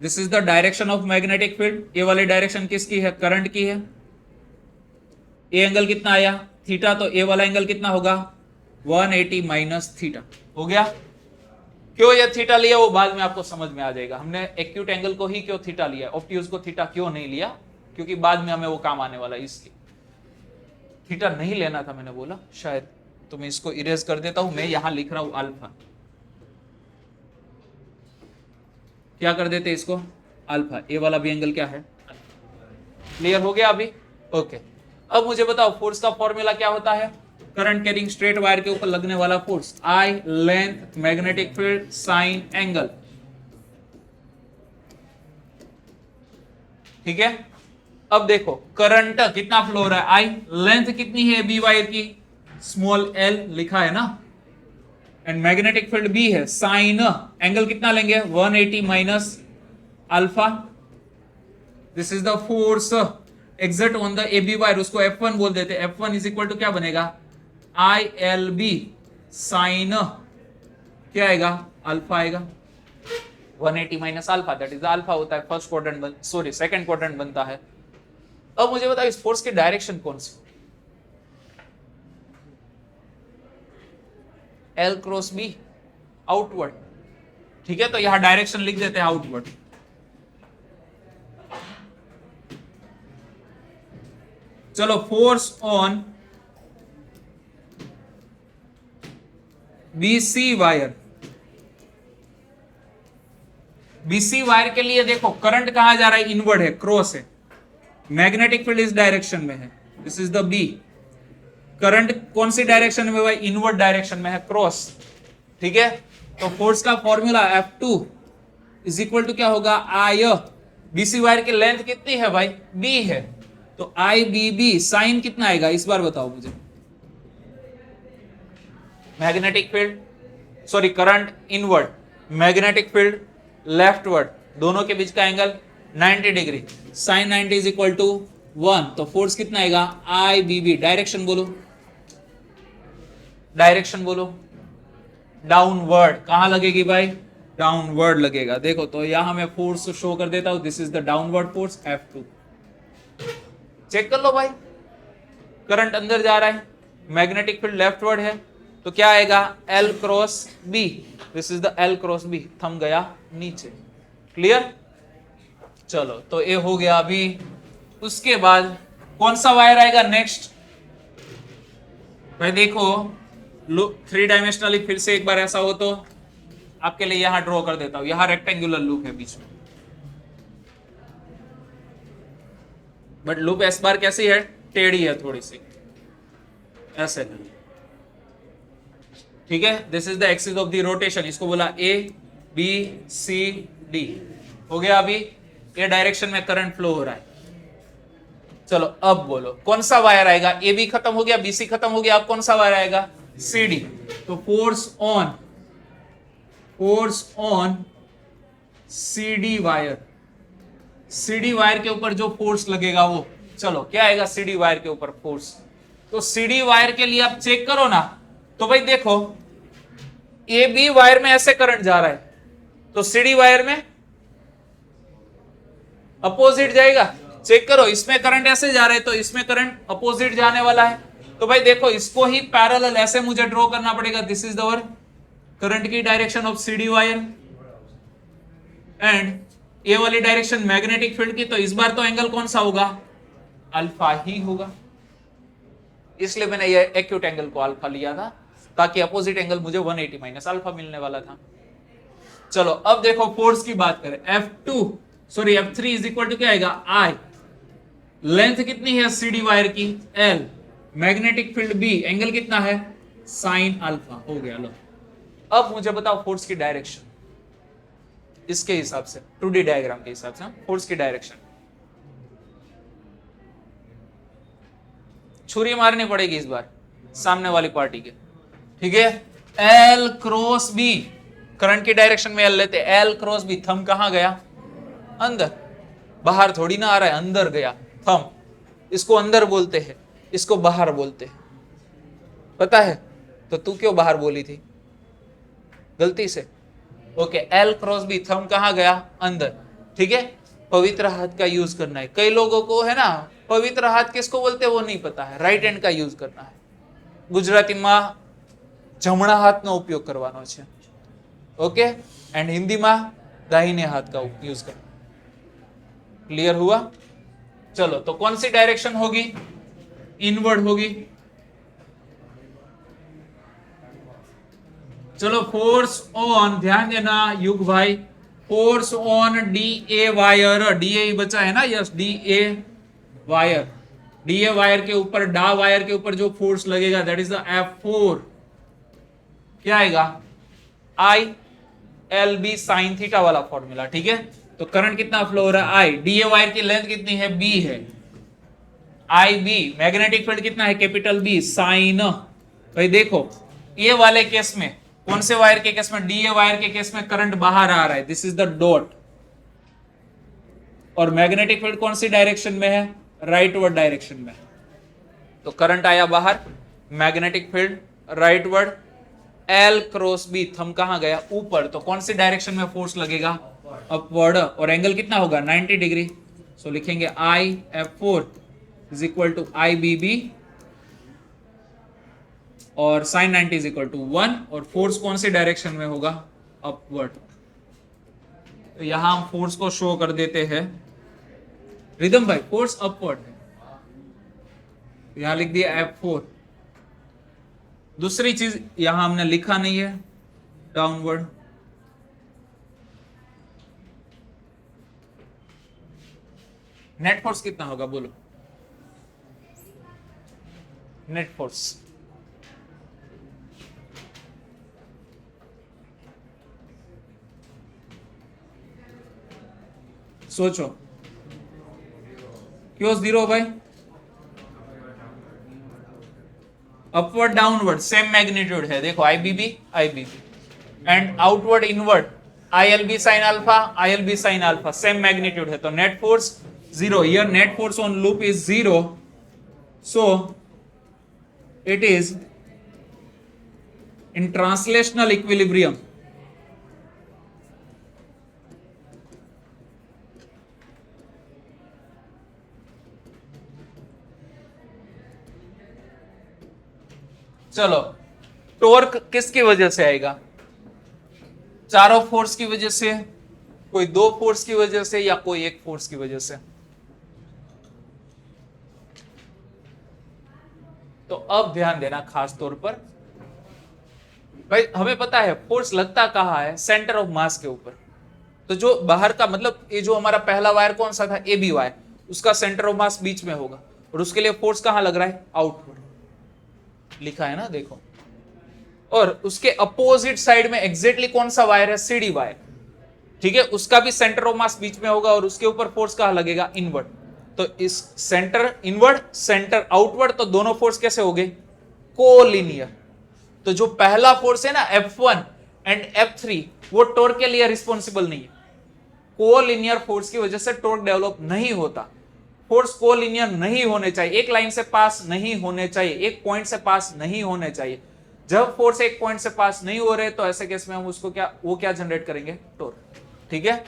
This is the direction of magnetic field, ये वाली डायरेक्शन किसकी है, करंट की है। ए एंगल कितना आया, थीटा, तो ए वाला एंगल कितना होगा, 180 माइनस थीटा, हो गया। क्यों ये थीटा लिया वो बाद में आपको समझ में आ जाएगा, हमने एक्यूट एंगल को ही क्यों थीटा लिया, ऑब्ट्यूज को थीटा क्यों नहीं लिया, क्योंकि बाद में हमें वो काम आने वाला है, इसलिए थीटा नहीं लेना था मैंने बोला शायद, तो मैं इसको इरेज कर देता हूं, मैं यहां लिख रहा हूं अल्फा, क्या कर देते इसको, अल्फा, ए वाला भी एंगल क्या है, क्लियर हो गया अभी, ओके। अब मुझे बताओ फोर्स का फॉर्मूला क्या होता है, करंट कैरिंग स्ट्रेट वायर के ऊपर लगने वाला force, I length magnetic field sign angle, ठीक है। अब देखो करंट कितना फ्लो हो रहा है, I, लेंथ कितनी है बी वायर की, स्मॉल l लिखा है ना, एंड मैग्नेटिक फील्ड B है, साइन एंगल कितना लेंगे, 180 minus alpha, this is the force exert on the AB wire, उसको F1 बोल देते हैं, F1 इज इक्वल टू क्या बनेगा, ILB साइन क्या आएगा, अल्फा आएगा, 180 minus alpha, that is alpha होता है, first quadrant sorry second quadrant बनता है। अब मुझे बताओ इस फोर्स की डायरेक्शन कौन सी, L क्रॉस B, आउटवर्ड, ठीक है, तो यहां डायरेक्शन लिख देते हैं आउटवर्ड। चलो force on BC wire, BC wire के लिए देखो करंट कहां जा रहा है, इनवर्ड है, क्रॉस है, मैग्नेटिक फील्ड इस डायरेक्शन में है, this is the B, current कौन सी डायरेक्शन में भाई, इनवर्ड डायरेक्शन में है, क्रॉस, ठीक है। तो फोर्स का formula F2 is equal to क्या होगा, I, BC वायर की लेंथ कितनी है भाई, B है, तो IBB साइन कितना आएगा इस बार बताओ मुझे, magnetic field sorry current inward, magnetic field leftward, दोनों के बीच का angle 90 degree, sine 90 is equal to 1, तो फोर्स कितना आएगा, IBB, डायरेक्शन बोलो, डायरेक्शन बोलो, डाउनवर्ड, कहां लगेगी भाई, डाउनवर्ड लगेगा। देखो तो यहां मैं फोर्स शो कर देता हूं, this is the downward force F2, check कर लो भाई, करंट अंदर जा रहा है, मैग्नेटिक फील्ड लेफ्टवर्ड है, तो क्या आएगा, L cross B, this is the L cross B, thumb गया नीचे, क्लियर। चलो तो ये हो गया अभी, उसके बाद कौन सा वायर आएगा नेक्स्ट भाई, देखो लूप 3 डायमेंशनली फिर से एक बार ऐसा हो तो आपके लिए यहां ड्रॉ कर देता हूं, यहां रेक्टेंगुलर लूप है बीच में, बट लूप एस बार कैसी है, टेढ़ी है थोड़ी सी, ऐसे, ठीक है। This is the axis of the rotation, इसको बोला A B C D, हो गया। अभी ये डायरेक्शन में करंट फ्लो हो रहा है। चलो अब बोलो कौन सा वायर आएगा, AB खत्म हो गया, BC खत्म हो गया, अब कौन सा वायर आएगा, CD। तो force on CD wire, CD wire के ऊपर जो फोर्स लगेगा वो, चलो क्या आएगा सीडी वायर के ऊपर फोर्स। तो सीडी वायर के लिए आप चेक करो ना, तो भाई देखो ए बी वायर में ऐसे करंट जा रहा है, तो सीडी वायर में अपोजिट जाएगा। चेक करो, इसमें करंट ऐसे जा रहा है तो इसमें करंट अपोजिट जाने वाला है। तो भाई देखो इसको ही पैरेलल ऐसे मुझे ड्रॉ करना पड़ेगा। दिस इज अवर करंट की direction of CD wire and ये वाली डायरेक्शन मैग्नेटिक फील्ड की। तो इस बार तो एंगल कौन सा होगा, अल्फा ही होगा, इसलिए मैंने ये एक्यूट एंगल को अल्फा लिया था, ताकि अपोजिट एंगल मुझे 180 माइनस अल्फा मिलने वाला था। चलो अब देखो फोर्स की बात करें, F3 इज इक्वल टू क्या आएगा, I। लेंथ कितनी है सीडी वायर की, L। Magnetic field B, angle कितना है, साइन अल्फा। हो गया। लो अब मुझे बताओ फोर्स की डायरेक्शन, इसके हिसाब से 2D डायग्राम के हिसाब से फोर्स की डायरेक्शन छुरी मारनी पड़ेगी इस बार सामने वाली पार्टी के, ठीक है। L क्रॉस B, करंट की डायरेक्शन में L लेते, L क्रॉस B, थंब कहां गया, अंदर, बाहर थोड़ी ना आ रहा है, अंदर गया थंब। इसको अंदर बोलते हैं, इसको बाहर बोलते हैं, पता है। तो तू क्यों बाहर बोली थी गलती से, okay. L cross B, thumb कहां गया, अंदर, ठीक है। पवित्र हाथ का यूज करना है। कई लोगों को है ना पवित्र हाथ किसको बोलते हैं वो नहीं पता है, राइट हैंड का यूज करना है। गुजराती में जमणा हाथ नो उपयोग करवानो छे, ओके, एंड हिंदी में दाहिने हाथ का यूज करना। क्लियर हुआ। चलो तो कौन सी डायरेक्शन होगी, इनवर्ड होगी। चलो फोर्स ऑन, ध्यान देना युग भाई, force on D A wire, D A बचा है ना, yes, D A wire, D A wire के ऊपर, डा वायर के ऊपर जो फोर्स लगेगा दैट इज द F4, क्या आएगा, I L B sine theta वाला फॉर्मूला, ठीक है। तो करंट कितना फ्लो हो रहा है, आई। डी ए वायर की लेंथ कितनी है, बी है, आई बी। मैग्नेटिक फील्ड कितना है, कैपिटल बी, साइन। भाई देखो ये वाले केस में, कौन से वायर के केस में, डी ए वायर के केस में करंट बाहर आ रहा है, दिस इज द डॉट। और मैग्नेटिक फील्ड कौन सी डायरेक्शन में है, राइटवर्ड डायरेक्शन में। तो करंट आया बाहर, magnetic field rightward, L cross B, thumb कहां गया, ऊपर। तो कौन सी डायरेक्शन में फोर्स लगेगा, अपवर्ड। और एंगल कितना होगा, 90 डिग्री। सो लिखेंगे I F4 is equal to I B B, और साइन 90 इज इक्वल टू 1। और फोर्स कौन सी डायरेक्शन में होगा, अपवर्ड। तो यहां हम फोर्स को शो कर देते हैं, रिदम भाई फोर्स अपवर्ड है, यहां लिख दिया F4। दूसरी चीज यहां हमने लिखा नहीं है, डाउनवर्ड। नेट फोर्स कितना होगा बोलो, नेट फोर्स सोचो, क्यों 0 भाई, अपवर्ड डाउनवर्ड सेम मैग्नीट्यूड है। देखो IBB and outward inward ILB sine alpha, ILB sine alpha, same magnitude है। तो net force 0, here net force on loop is 0, so it is in translational equilibrium. चलो torque किसकी वजह से आएगा, चारों फोर्स की वजह से, कोई दो फोर्स की वजह से, या कोई एक फोर्स की वजह से। तो अब ध्यान देना खास तौर पर, भाई हमें पता है फोर्स लगता कहां है, सेंटर ऑफ मास के ऊपर। तो जो बाहर का मतलब ये जो हमारा पहला वायर कौन सा था, ए बी वायर, उसका सेंटर ऑफ मास बीच में होगा, और उसके लिए फोर्स कहां लग रहा है, आउटवर्ड लिखा है ना, देखो। और उसके अपोजिट साइड में एग्जैक्टली कौन सा वायर है, सीडी वायर, ठीक है, उसका भी सेंटर ऑफ मास बीच में होगा, और उसके ऊपर फोर्स कहां लगेगा, इनवर्ड। तो इस सेंटर इनवर्ड, सेंटर आउटवर्ड, तो दोनों फोर्स कैसे हो गए, कोलिनियर। तो जो पहला फोर्स है ना F1 एंड F3, वो टॉर्क के लिए रिस्पॉन्सिबल नहीं है, कोलिनियर फोर्स की वजह से टॉर्क डेवलप नहीं होता। फोर्स कोलिनियर नहीं होने चाहिए, एक लाइन से पास नहीं होने चाहिए, एक पॉइंट से पास नहीं होने चाहिए। जब फोर्स एक पॉइंट से पास नहीं हो रहे तो ऐसे केस में हम उसको क्या जनरेट करेंगे, टॉर्क। ठीक है,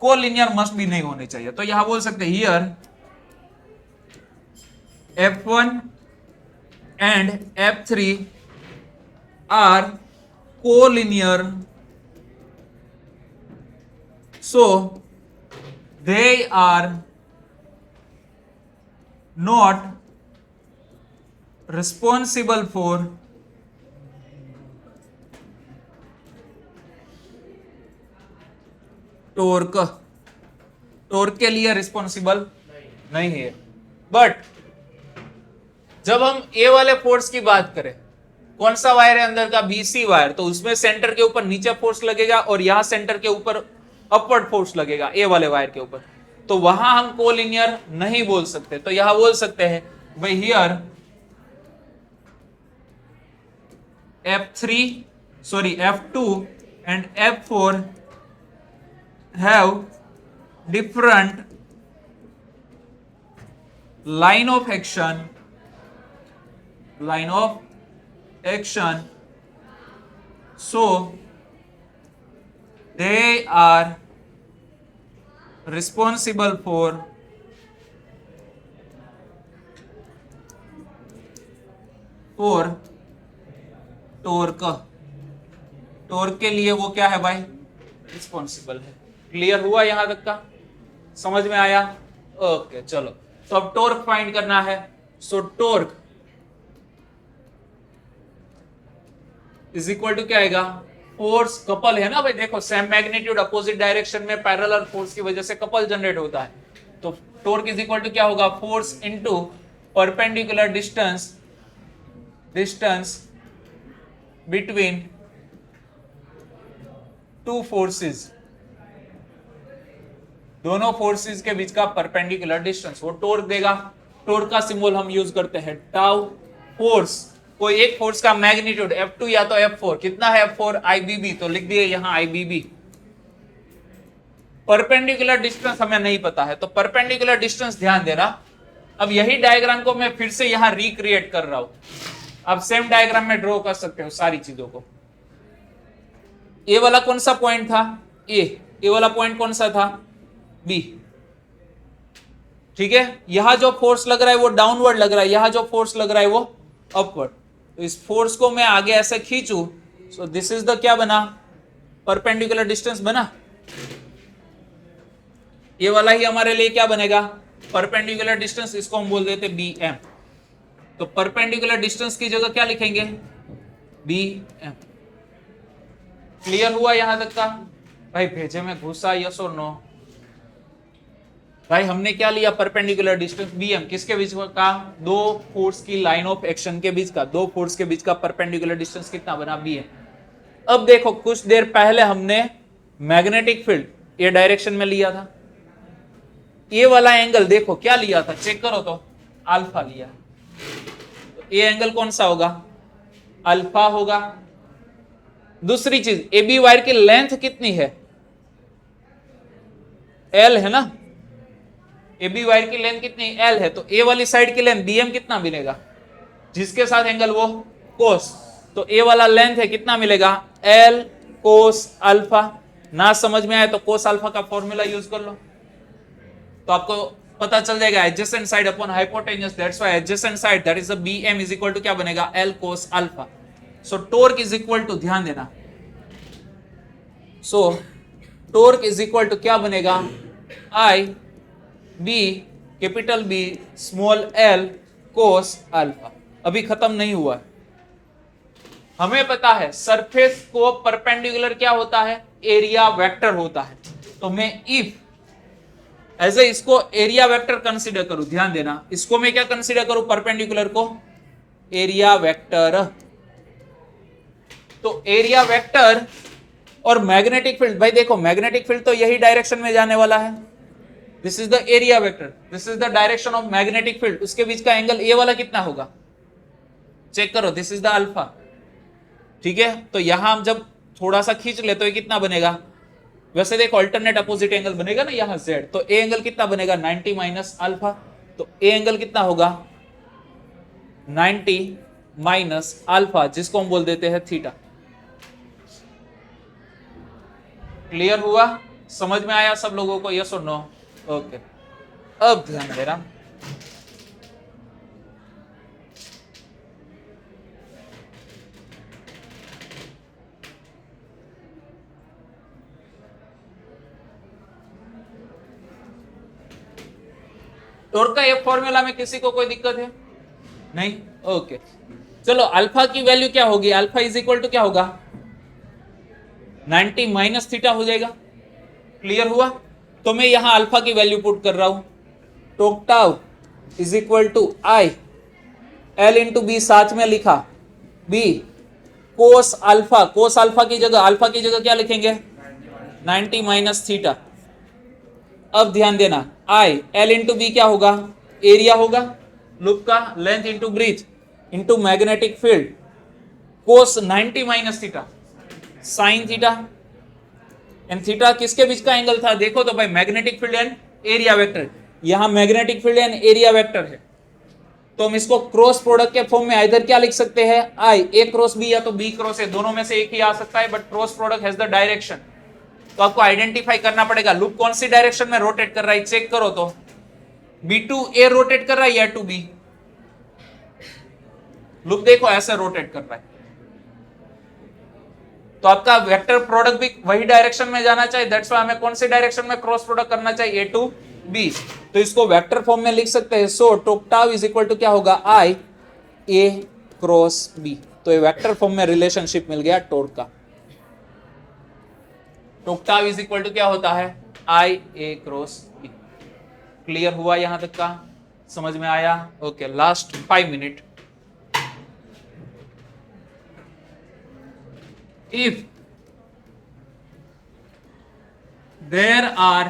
कोलिनियर मस्ट भी नहीं होने चाहिए। तो यहां बोल सकते हैं here F1 and F3 are collinear, so they are not responsible for torque. Torque के लिए रिस्पॉन्सिबल नहीं है। बट जब हम ए वाले फोर्स की बात करें, कौन सा वायर है अंदर का, बीसी वायर, तो उसमें सेंटर के ऊपर नीचे फोर्स लगेगा और यहां सेंटर के ऊपर अपवर्ड फोर्स लगेगा ए वाले वायर के ऊपर, तो वहां हम कोलिनियर नहीं बोल सकते। तो यहां बोल सकते हैं भाई here F2 and F4 have different line of action, so they are responsible for torque. Torque के लिए वो क्या है भाई, रिस्पॉन्सिबल है। क्लियर हुआ यहां तक का, समझ में आया? ओके चलो, तो अब टॉर्क फाइंड करना है। So torque is equal to क्या आएगा, फोर्स कपल है ना भाई, देखो सेम मैग्नीट्यूड अपोजिट डायरेक्शन में पैरेलल फोर्स की वजह से कपल जनरेट होता है। तो टॉर्क इज इक्वल टू क्या होगा, force into perpendicular distance between two forces, दोनों फोर्सेस के बीच का परपेंडिकुलर डिस्टेंस वो टॉर्क देगा। टॉर्क का सिंबल हम यूज करते हैं टाउ। फोर्स, कोई एक फोर्स का मैग्नीट्यूड F2 या तो F4, कितना है F4, IBB, तो लिख दिए यहां IBB। परपेंडिकुलर डिस्टेंस हमें नहीं पता है, तो परपेंडिकुलर डिस्टेंस ध्यान देना। अब यही डायग्राम को मैं फिर से यहां रिक्रिएट कर रहा हूं, आप सेम डायग्राम में ड्रॉ कर सकते हो सारी चीजों को। ए वाला कौन सा पॉइंट था, ए वाला पॉइंट कौन सा था, बी। ठीक है, यहां जो फोर्स लग रहा है वो डाउनवर्ड लग रहा है, यहां जो फोर्स लग रहा है वो अपवर्ड। तो इस फोर्स को मैं आगे ऐसे खींचू, सो दिस इज द क्या बना, परपेंडिकुलर डिस्टेंस बना। ये वाला ही हमारे लिए क्या बनेगा, परपेंडिकुलर डिस्टेंस, इसको हम बोल देते BM। तो परपेंडिकुलर डिस्टेंस की जगह क्या लिखेंगे, BM। क्लियर हुआ यहां तक का भाई? भेजे में घुसा, यस और नो? भाई हमने क्या लिया, परपेंडिकुलर डिस्टेंस BM, किसके बीच का, दो फोर्स की लाइन ऑफ एक्शन के बीच का, दो फोर्स के बीच का परपेंडिकुलर डिस्टेंस कितना बना, BM। अब देखो कुछ देर पहले हमने मैग्नेटिक फील्ड ये डायरेक्शन में लिया था, ये वाला एंगल देखो क्या लिया था, चेक करो तो अल्फा लिया। तो ये एंगल कौन सा होगा, अल्फा होगा। दूसरी चीज, AB वायर की लेंथ कितनी है, L है ना, AB वायर की लेंथ कितनी, L है। तो A वाली साइड की लेंथ BM कितना मिलेगा, जिसके साथ एंगल वो कोस, तो A वाला लेंथ है कितना मिलेगा, L कोस अल्फा। ना समझ में आए तो कोस अल्फा का फॉर्मूला यूज कर लो, तो आपको पता चल जाएगा, adjacent side upon hypotenuse, that's why adjacent side that is the BM is equal to क्या बनेगा, L cos alpha. So torque is equal to, ध्यान देना, so torque is equal to क्या बनेगा, IB capital B small l cos alpha. अभी खत्म नहीं हुआ, हमें पता है सरफेस को परपेंडिकुलर क्या होता है, एरिया वेक्टर होता है। तो मैं इफ एज ए इसको एरिया वेक्टर कंसीडर करूं, ध्यान देना, इसको मैं क्या कंसीडर करूं, परपेंडिकुलर को एरिया वेक्टर। तो एरिया वेक्टर और मैग्नेटिक फील्ड, भाई देखो मैग्नेटिक फील्ड तो यही डायरेक्शन में जाने वाला है, this is the area vector, this is the direction of magnetic field. उसके बीच का एंगल ए वाला कितना होगा, चेक करो, दिस इज द अल्फा। ठीक है, तो यहां हम जब थोड़ा सा खींच ले तो ये कितना बनेगा, वैसे देखो अल्टरनेट अपोजिट एंगल बनेगा ना यहाँ z, तो ए एंगल कितना बनेगा 90 माइनस अल्फा, तो ए एंगल कितना होगा 90 माइनस अल्फा, जिसको हम बोल देते हैं थीटा। क्लियर हुआ? समझ में आया सब लोगों को? यस और नो? ओके, अब ध्यान देना, टॉर्क का एक फॉर्मूला में किसी को कोई दिक्कत है? नहीं? ओके, चलो अल्फा की वैल्यू क्या होगी? अल्फा इज इक्वल टू क्या होगा 90 माइनस थीटा हो जाएगा। क्लियर हुआ? तो मैं यहां अल्फा की वैल्यू पुट कर रहा हूं, torque tau is equal to I L into B, साथ में लिखा B cos alpha, cos alpha की जगह क्या लिखेंगे 90 माइनस थीटा। अब ध्यान देना, आई एल इंटू बी क्या होगा एरिया होगा लूप का, length into breadth into magnetic field, cos 90 minus theta sine theta, and theta किसके बीच का एंगल था? देखो तो भाई magnetic field and area vector, यहां magnetic field and area vector है, तो हम इसको क्रॉस प्रोडक्ट के फॉर्म में इधर क्या लिख सकते हैं आई ए क्रॉस बी या तो बी क्रॉस ए, दोनों में से एक ही आ सकता है, but cross product has the direction. तो आपको आइडेंटिफाई करना पड़ेगा लूप कौन सी डायरेक्शन में रोटेट कर रहा है, चेक करो तो बी टू ए रोटेट कर रहा है या टू बी, लूप देखो ऐसे रोटेट कर रहा है, तो आपका वेक्टर प्रोडक्ट भी वही डायरेक्शन में जाना चाहिए, दैट्स व्हाई हमें कौन सी डायरेक्शन में क्रॉस प्रोडक्ट करना चाहिए ए टू बी, तो इसको वेक्टर फॉर्म में लिख सकते हैं, so torque tau is equal to क्या होगा आई ए क्रॉस बी, तो ये वेक्टर फॉर्म में रिलेशनशिप मिल गया टॉर्क का। Torque tau is equal to क्या होता है I A cross B. Clear हुआ यहां तक का? समझ में आया? Okay, last 5 minute. If there are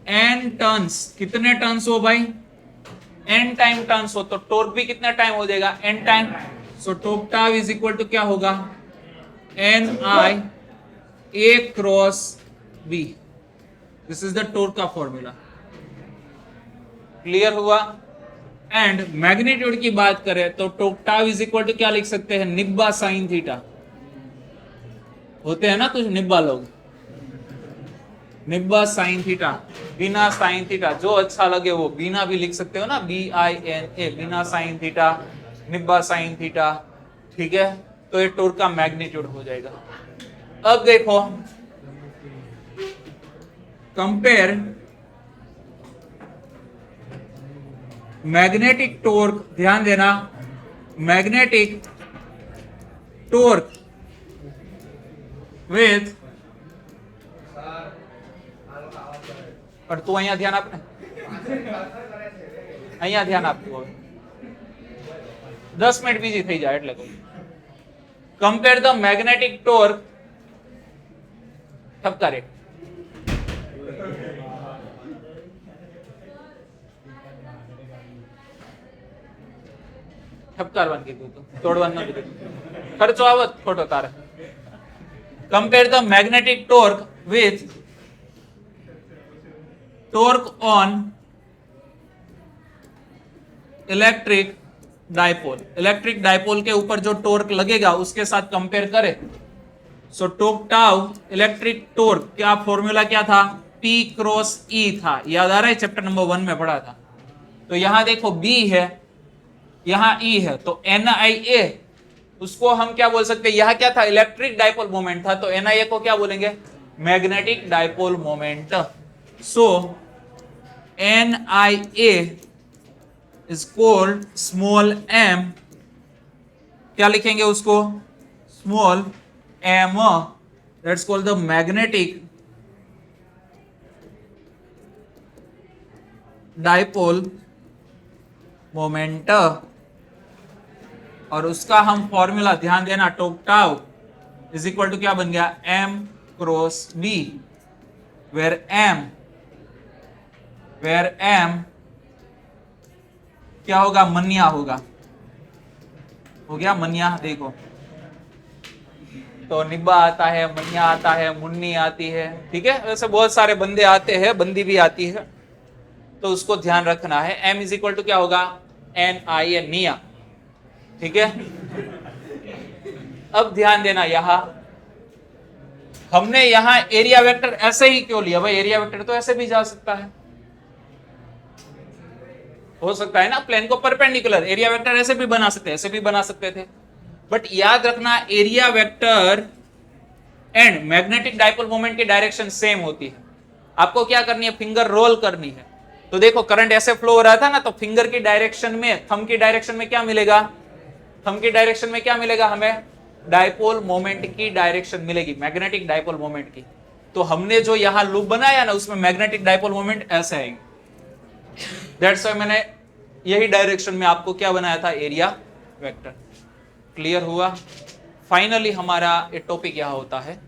n turns, कितने टर्न्स हो भाई n टाइम टर्न्स हो, तो टॉर्क भी कितना टाइम हो जाएगा n time, so torque tau is equal to क्या होगा n i a cross b, this is the torque का फॉर्मूला। क्लियर हुआ? एंड मैग्नीट्यूड की बात करें तो torque tau is equal to क्या लिख सकते हैं निब्बा साइन थीटा, होते हैं ना कुछ निब्बा लोग, निब्बा साइन थीटा, बिना साइन थीटा, जो अच्छा लगे वो बिना भी लिख सकते हो ना, BINA, बिना साइन थीटा, निब्बा साइन थीटा, ठीक है, तो ये टॉर्क का मैग्नीट्यूड हो जाएगा। अब देखो कंपेयर मैग्नेटिक टॉर्क, ध्यान देना, मैग्नेटिक टॉर्क विथ, पर तू અહીંયા ધ્યાન આપને, અહીંયા ધ્યાન આપતું હવે 10 મિનિટ બીજી થઈ જાય એટલે કહું, કમ્પેર ધ મેગ્નેટિક ટોર્ક, ઠપકા રે, ઠપકારવાનું કીધું તો તોડવાનું ન કીધું, ખર્ચો આવત ખોટો તારે. Compare the magnetic torque with torque on electric dipole, electric dipole के ऊपर जो टॉर्क लगेगा उसके साथ कंपेयर करें, सो टॉर्क टाउ इलेक्ट्रिक टॉर्क क्या फॉर्मूला क्या था P क्रॉस E था, याद आ रहा है चैप्टर नंबर 1 में पढ़ा था। तो यहां देखो B है, यहां E है, तो NIA उसको हम क्या बोल सकते हैं, यहां क्या था इलेक्ट्रिक डायपोल मोमेंट था, तो NIA को क्या बोलेंगे magnetic dipole moment. So NIA is called small m, क्या लिखेंगे उसको small m, that's called the magnetic dipole moment, और उसका हम फॉर्मूला ध्यान देना torque tau is equal to क्या बन गया m cross b, where m क्या होगा मन्या होगा, हो गया मन्या, देखो तो निब्बा आता है, मैया आता है, मुन्नी आती है, ठीक है, वैसे बहुत सारे बंदे आते हैं, बंदी भी आती है, तो उसको ध्यान रखना है। m इज इक्वल टू क्या होगा, NIA, निया, ठीक है। अब ध्यान देना, यहां हमने यहां एरिया वेक्टर ऐसे ही क्यों लिया भाई, एरिया वेक्टर तो ऐसे भी जा सकता है, हो सकता है ना, प्लेन को परपेंडिकुलर एरिया वेक्टर ऐसे भी बना सकते हैं, ऐसे भी बना सकते थे, बट याद रखना area vector and magnetic dipole moment की डायरेक्शन सेम होती है। आपको क्या करनी है, फिंगर रोल करनी है। तो देखो करंट ऐसे फ्लो हो रहा था ना, तो फिंगर की डायरेक्शन में, थंब की डायरेक्शन में क्या मिलेगा, थंब की डायरेक्शन में क्या मिलेगा, हमें डाइपोल मोमेंट की डायरेक्शन मिलेगी, मैग्नेटिक डाइपोल मोमेंट की। तो हमने जो यहां लूप बनाया ना, उसमें मैग्नेटिक डाइपोल मोमेंट ऐसे आएगी, दैट्स व्हाई मैंने यही डायरेक्शन में आपको क्या बनाया था, एरिया वेक्टर। क्लियर हुआ। फाइनली हमारा ये टॉपिक यहां होता है